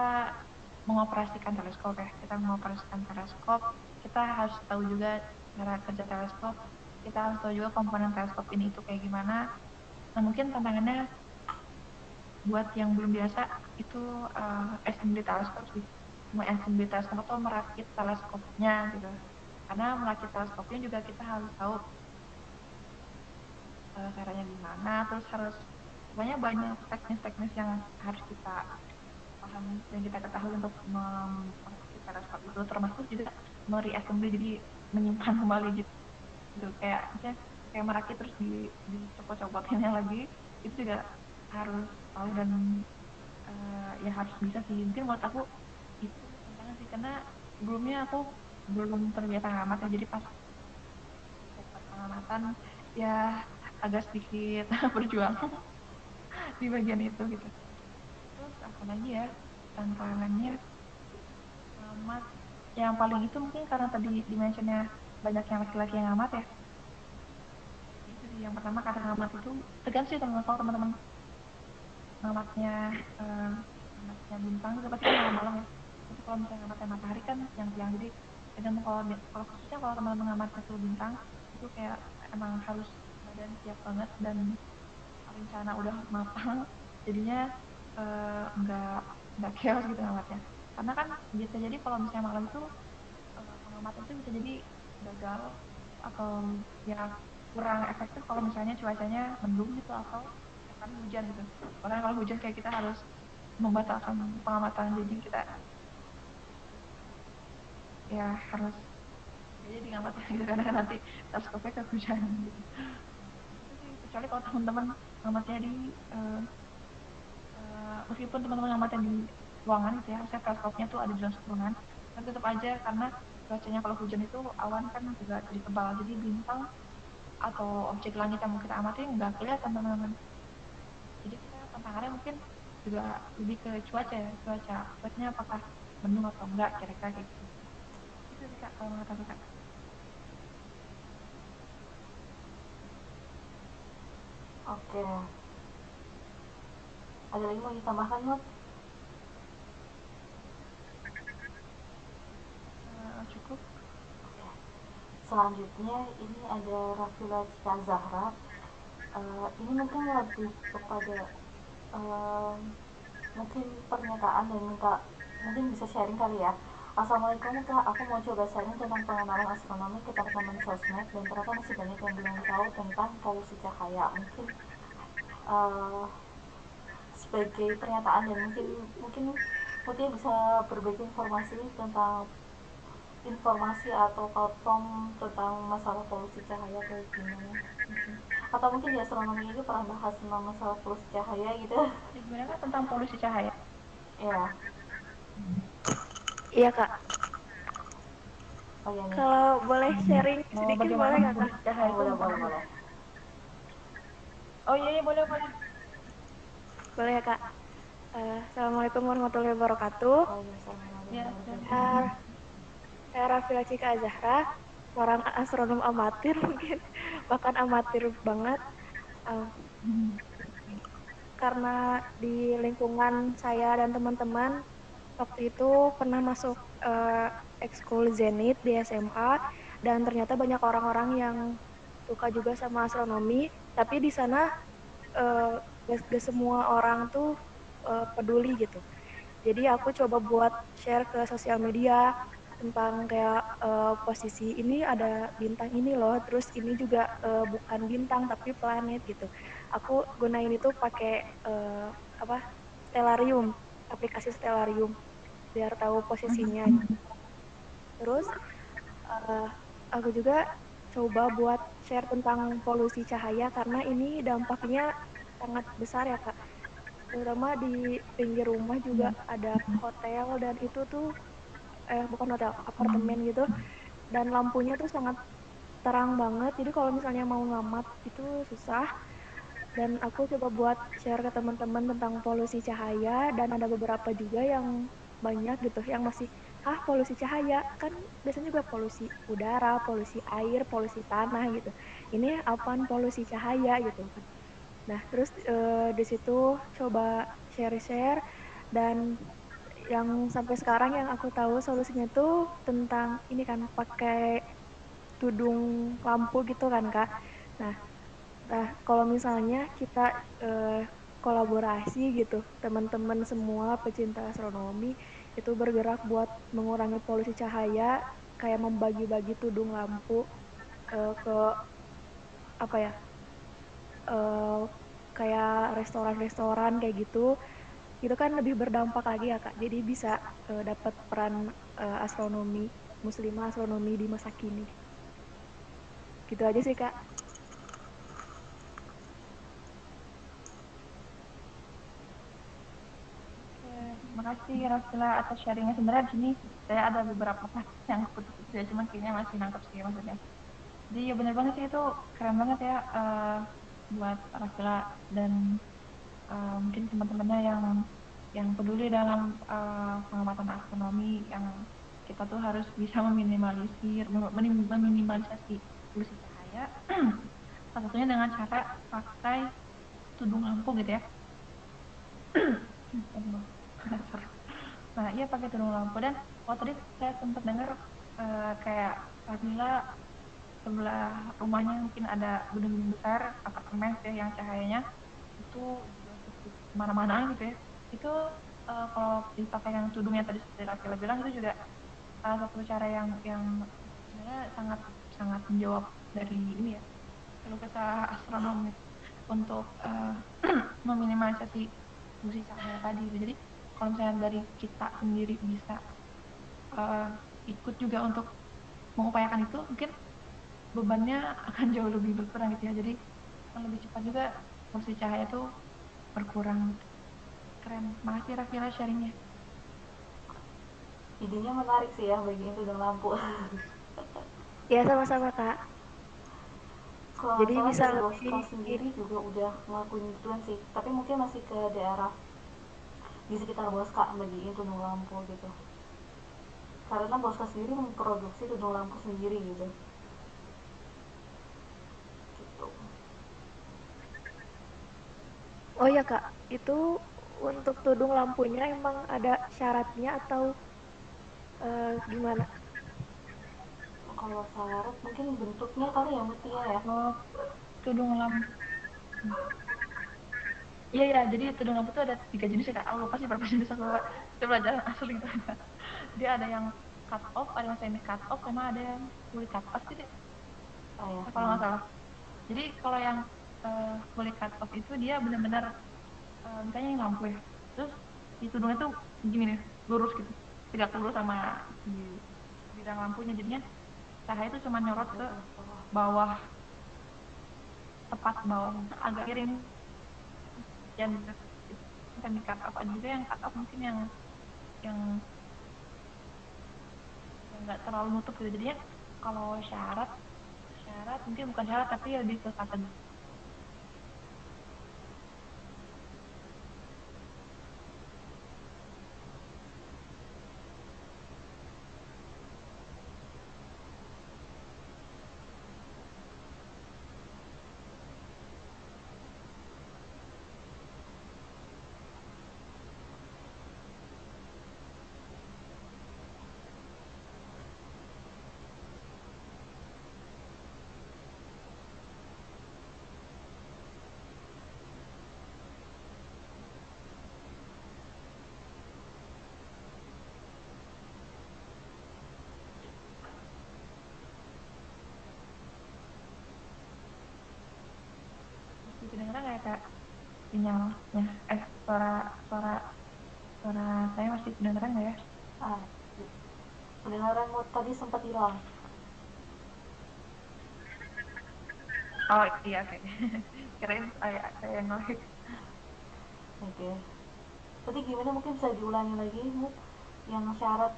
mengoperasikan teleskop ya. Kita mengoperasikan teleskop, kita harus tahu juga cara kerja teleskop, kita harus tahu juga komponen teleskop ini itu kayak gimana. Nah, mungkin tantangannya buat yang belum biasa itu assembly teleskop sih. Assembly teleskop atau merakit teleskopnya gitu. Karena merakit teleskopnya juga kita harus tahu caranya gimana, terus harus pokoknya banyak teknis-teknis yang harus kita pahami dan kita ketahui untuk merakit teleskop itu termasuk juga mereassembly jadi menyimpan kembali gitu kayak misalnya kayak merakit terus dicopot-copotinnya lagi itu juga harus tahu dan ya harus bisa sih mungkin menurut aku itu tantangan sih karena sebelumnya aku belum terbiasa amat ya jadi pas dapat pengamatan ya agak sedikit berjuang di bagian itu gitu terus apalagi ya tantangannya ngamat yang paling itu mungkin karena tadi dimensionnya banyak yang laki-laki yang ngamat ya. Ya itu sih yang pertama karena ngamat itu tergantung sih teman-teman kalau teman-teman ngamatnya eh, ngamatnya bintang itu pasti kan malam-malam ya. Tapi kalau misalnya ngamatnya matahari kan siang-siang jadi tergantung kalau khususnya kalau teman-teman ngamatnya tuh bintang itu kayak emang harus badan siap banget dan rencana udah matang jadinya nggak chaos gitu ngamatnya. Karena kan bisa jadi kalau misalnya malam itu pengamatan itu bisa jadi gagal atau ya kurang efektif kalau misalnya cuacanya mendung gitu atau kali hujan gitu. Bahkan kalau hujan kayak kita harus membatalkan pengamatan jadi kita ya harus gak jadi ngamatnya gitu karena kan nanti teleskopnya kehujanan gitu. Itu sih kecuali kalau teman-teman ngamatnya di meskipun teman-teman ngamatnya di ruangan gitu ya, saya teleskopnya tuh ada di dalam ruangan, tapi tetap aja karena cuacanya kalau hujan itu awan kan juga jadi tebal, jadi bintang atau objek langit yang mau kita amati nggak kelihatan teman-teman. Jadi kita tantangannya mungkin juga lebih ke cuaca ya, cuacanya apakah mendung atau enggak kira-kira kayak gitu. Itu sih Kak kalau menurut aku Kak. Oke. Ada lagi mau ditambahkan Mut? Cukup. Oke. Selanjutnya ini ada Rafila Cika Zahra. Ini mungkin lebih kepada eh, mungkin pernyataan dan minta mungkin bisa sharing kali ya. Assalamualaikum kak, aku mau coba sharing tentang pengenalan astronomi ke teman-teman sosmed dan ternyata masih banyak yang belum tahu tentang polusi cahaya. Mungkin uh, sebagai pernyataan dan mungkin mungkin mungkin bisa berbagi informasi tentang informasi atau platform tentang masalah polusi cahaya kayak gimana mungkin. Atau mungkin di astronomi ini pernah bahas tentang masalah polusi cahaya gitu. Ya, gimana Kak tentang polusi cahaya? Ya, Iya kak, oh iya nih. kalau boleh sharing Oh, sedikit bagaimana boleh nggak kak? polusi cahaya Oh, itu boleh boleh mempengaruhi? boleh. Oh iya, iya boleh boleh. Boleh ya kak. Assalamualaikum warahmatullahi wabarakatuh. Waalaikumsalam Ya, warahmatullahi wabarakatuh. Saya, saya Rafila Cika Azahra, seorang astronom amatir mungkin, bahkan amatir banget. Eh, karena di lingkungan saya dan teman-teman waktu itu pernah masuk ekskul Zenit di SMA dan ternyata banyak orang-orang yang suka juga sama astronomi, tapi di sana eh, gak semua orang tuh peduli gitu. Jadi aku coba buat share ke sosial media tentang kayak posisi ini ada bintang ini loh, terus ini juga bukan bintang tapi planet gitu. Aku gunain itu pakai apa Stellarium, aplikasi Stellarium biar tahu posisinya. Terus eh, aku juga coba buat share tentang polusi cahaya karena ini dampaknya sangat besar ya Kak. Terutama di pinggir rumah juga Iya. ada hotel dan itu tuh bukan hotel, apartemen gitu dan lampunya tuh sangat terang banget. Jadi kalau misalnya mau ngamat itu susah dan aku coba buat share ke teman-teman tentang polusi cahaya dan ada beberapa juga yang banyak gitu yang masih polusi cahaya kan biasanya juga polusi udara, polusi air, polusi tanah gitu. Ini apaan polusi cahaya gitu kan. Nah, terus di situ coba share-share dan yang sampai sekarang yang aku tahu solusinya tuh tentang ini kan pakai tudung lampu gitu kan Kak. Nah, kalau misalnya kita kolaborasi gitu, teman-teman semua pecinta astronomi itu bergerak buat mengurangi polusi cahaya, kayak membagi-bagi tudung lampu ke apa ya, eh, kayak restoran-restoran kayak gitu, itu kan lebih berdampak lagi ya Kak. Jadi bisa dapat peran astronomi muslimah astronomi di masa kini. Gitu aja sih Kak. Oke, makasih Rafila atas sharingnya. Sebenarnya di sini saya ada beberapa part yang putus-putus ya, cuman kayaknya masih nangkep sih maksudnya. Jadi ya bener banget sih itu keren banget ya buat Rafila dan mungkin teman-temannya yang peduli dalam pengamatan astronomi yang kita tuh harus bisa meminimalisir, meminimalisasi polusi cahaya. Salah satunya dengan cara pakai tudung lampu gitu ya. Aduh, sorry. Nah, iya pakai tudung lampu dan tadi saya sempat dengar kayak Rafila sebelah rumahnya mungkin ada gedung-gedung besar apartemen gitu ya yang cahayanya itu juga cukup kemana-mana gitu ya. Itu kalau dipakai yang tudung yang tadi seperti Rafila bilang itu juga salah satu cara yang sebenarnya sangat sangat menjawab dari ini ya keluh kesah astronom gitu untuk meminimalisasi polusi cahaya tadi gitu. Jadi kalau misalnya dari kita sendiri bisa eh, ikut juga untuk mengupayakan itu, mungkin bebannya akan jauh lebih berkurang gitu ya. Jadi akan lebih cepat juga polusi cahaya itu berkurang gitu. Keren. Makasih Rafila sharingnya. Idenya menarik sih ya bagian tudung lampu. Ya sama-sama Kak. Kalau nggak Jadi salah bisa dari lebih Boska sendiri juga udah ngelakuin gituan sih, tapi mungkin masih ke daerah di sekitar Boska bagiin tudung lampu gitu, karena Boska sendiri memproduksi tudung lampu sendiri gitu. Gitu. Oh ya Kak, itu untuk tudung lampunya emang ada syaratnya atau gimana? Kalau syarat mungkin bentuknya kali ya Mutia ya. Oh, tudung lampu. Iya, iya. Jadi tudung lampu itu ada tiga jenis ya, Kak. Aku lupa sih berapa jenis. Aku lupa. Itu pelajaran asli itu ada. Dia ada yang cut off, ada yang semi cut off, sama ada yang fully cut off gitu ya, Oh ya. kalau nggak salah. Jadi kalau yang fully cut off itu dia benar-benar misalnya ini lampu ya, terus di tudungnya tuh gini nih, lurus gitu, tegak lurus sama si bidang lampunya, jadinya cahaya itu cuma nyorot ke bawah, tepat bawah, agak miring yang gitu. Itu semi cut off. Ada juga yang cut off mungkin yang yang nggak terlalu nutup gitu, jadinya kalau syarat syarat mungkin bukan syarat tapi lebih ke kategori. Masih kedengeran nggak ya kak sinyalnya, suara suara suara saya masih kedengeran nggak ya? Ah, pendengaranmu tadi sempat hilang. Oh iya, oke. Kirain saya yang ngelag. Oke. Tadi gimana, mungkin bisa diulangi lagi, Mut? Yang syarat.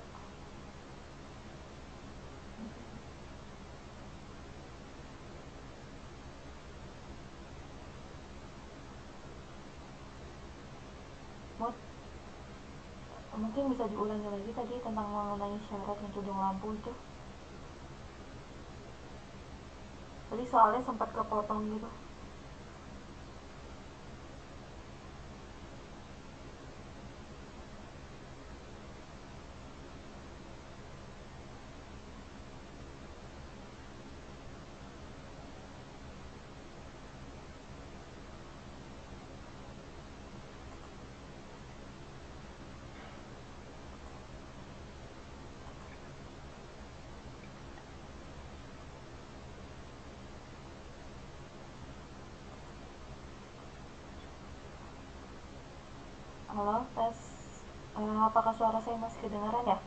Mut, mungkin bisa diulangi lagi tadi tentang mengenai syarat yang tudung lampu itu. Tadi soalnya sempat kepotong gitu. Halo, tes. Apakah suara saya masih kedengaran ya?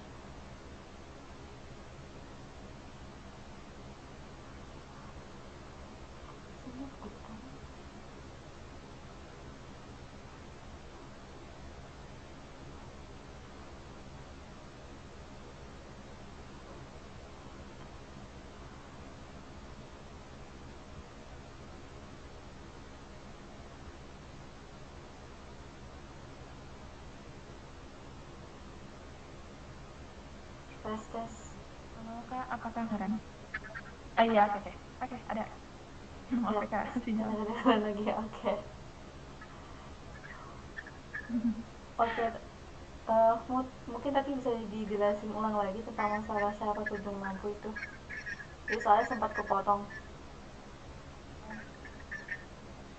Tes, tes. Halo kak, apakah kedengeran? Iya, oke oke. Oke, ada. Maaf Ya, ya kak, sinyal. sudah kedengaran lagi ya. Oke. Oke. Mungkin tadi bisa dijelasin ulang lagi tentang masalah syarat tudung lampu itu. Jadi soalnya sempat kepotong.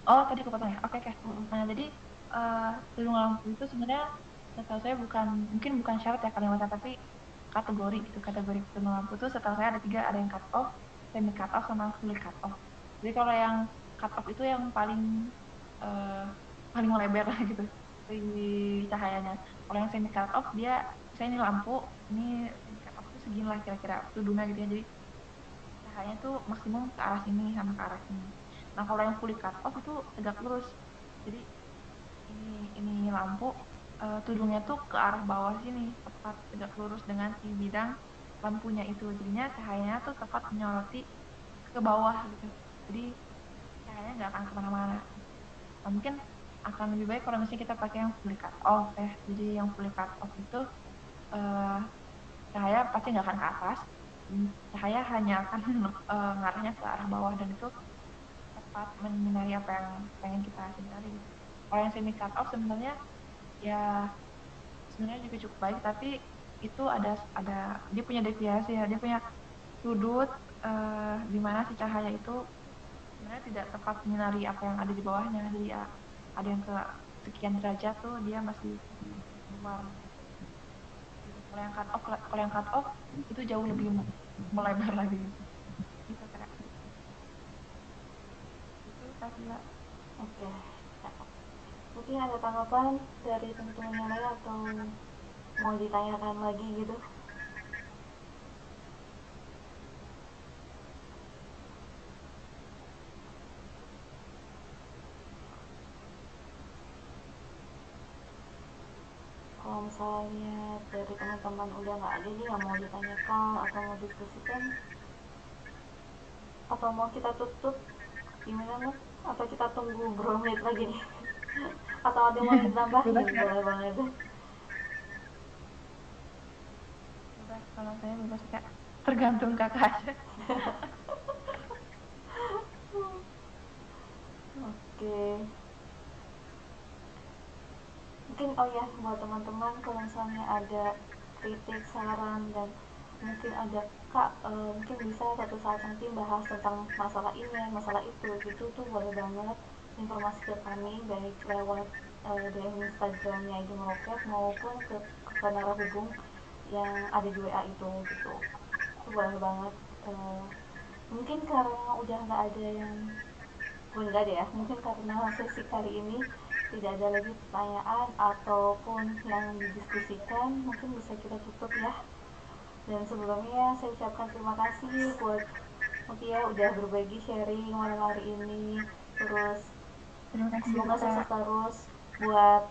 Oh, tadi kepotong ya? Oke, oke. Mm-mm. Nah, jadi eh tudung lampu itu sebenarnya setahu saya bukan, mungkin bukan syarat ya kalimatnya, tapi kategori gitu. Kategori tudung lampu itu setahu saya ada tiga, ada yang cut off, semi cut off, sama fully cut off. Jadi kalau yang cut off itu yang paling eh paling lebar lah gitu di cahayanya. Kalau yang semi cut off dia, misalnya ini lampu, ini semi cut off itu segini lah kira-kira tudungnya gitu ya. Jadi cahayanya tuh maksimum ke arah sini sama ke arah sini. Nah, kalau yang fully cut off itu tegak lurus. Jadi ini ini lampu tudungnya tuh ke arah bawah sini, tepat tegak lurus dengan si bidang lampunya itu. Jadinya cahayanya tuh tepat menyoroti ke bawah gitu. Jadi cahayanya nggak akan kemana-mana. Nah, mungkin akan lebih baik kalau misalnya kita pakai yang fully cut off ya. Jadi yang fully cut off itu eh, cahaya pasti nggak akan ke atas. Cahaya hanya akan ngarahnya ke arah bawah, dan itu tepat menyinari apa yang pengen kita hindari gitu. Kalau yang semi cut off sebenarnya ya sebenarnya juga cukup baik, tapi itu ada dia punya deviasi ya, dia punya sudut di mana si cahaya itu sebenarnya tidak tepat menyinari apa yang ada di bawahnya. Jadi ya ada yang ke sekian derajat tuh dia masih di luar gitu. kalau yang cut off itu jauh lebih melebar lagi gitu kak. Itu Kak Sila. Oke. Ya. Mungkin ada tanggapan dari teman-teman yang lain atau mau ditanyakan lagi gitu? Kalau misalnya dari teman-teman udah nggak ada nih yang mau ditanyakan atau mau diskusikan, atau mau kita tutup gimana Mat? Atau kita tunggu berapa menit lagi nih? Atau ada yang mau Bebas ditambahin? Kak. Boleh banget. Bebas, kalau saya bebas Kak. Tergantung kakak aja. Oke. Mungkin oh ya buat teman-teman kalau misalnya ada kritik, saran dan mungkin ada kak mungkin bisa satu saat nanti bahas tentang masalah ini, masalah itu gitu tuh boleh banget informasi ke kami baik lewat DM Instagramnya Ibu Meroket maupun ke narahubung yang ada di WA itu gitu. Itu boleh banget. Eh, Mungkin karena udah nggak ada yang enggak deh ya, mungkin karena sesi kali ini tidak ada lagi pertanyaan ataupun yang didiskusikan, mungkin bisa kita tutup ya. Dan sebelumnya saya ucapkan terima kasih buat Mutia udah berbagi sharing malam hari ini. Terus Terima kasih juga semoga Kak. sukses terus buat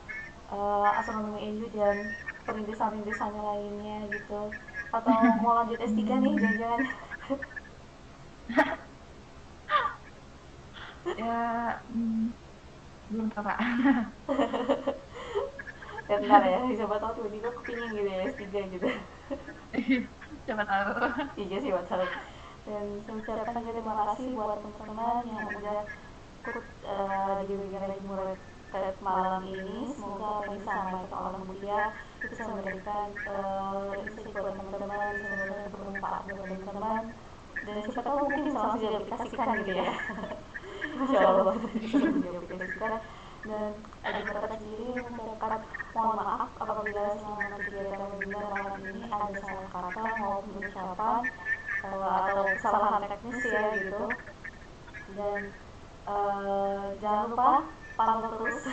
astronomi NU dan perintisan-perintisannya lainnya gitu. Atau mau lanjut S3 nih, jangan-jangan. Ya, belum tahu Kak. Ya ntar ya, siapa tahu tiba-tiba kepingin gitu ya S3 gitu. Siapa tahu. Iya sih WhatsApp. Dan saya ucapkan juga terima kasih buat teman-teman yang udah ikut di webinar Lagi Murid malam ini. Semoga apa yang disampaikan oleh Mutia itu bisa memberikan insight buat teman-teman, bisa memberikan bermanfaat buat teman-teman. Dan siapa tahu mungkin bisa langsung diaplikasikan gitu ya. Insya Allah bisa langsung diaplikasikan. Dan Adi Murid sendiri mengucapkan mohon maaf apabila selama kegiatan webinar malam ini ada salah kata maupun ucapan atau kesalahan teknis ya gitu. Dan jangan lupa pantau terus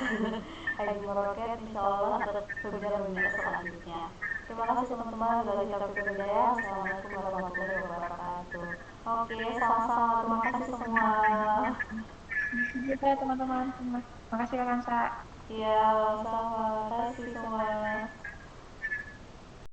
ID Meroket insya Allah untuk webinar-webinar selanjutnya. Terima kasih teman-teman. Dari Taufik Hidayah. Assalamualaikum warahmatullahi wabarakatuh. Oke, sama-sama. Terima kasih semua. Terima kasih teman-teman. Terima kasih Kak Kansa. Iya, sama-sama. Terima kasih semua.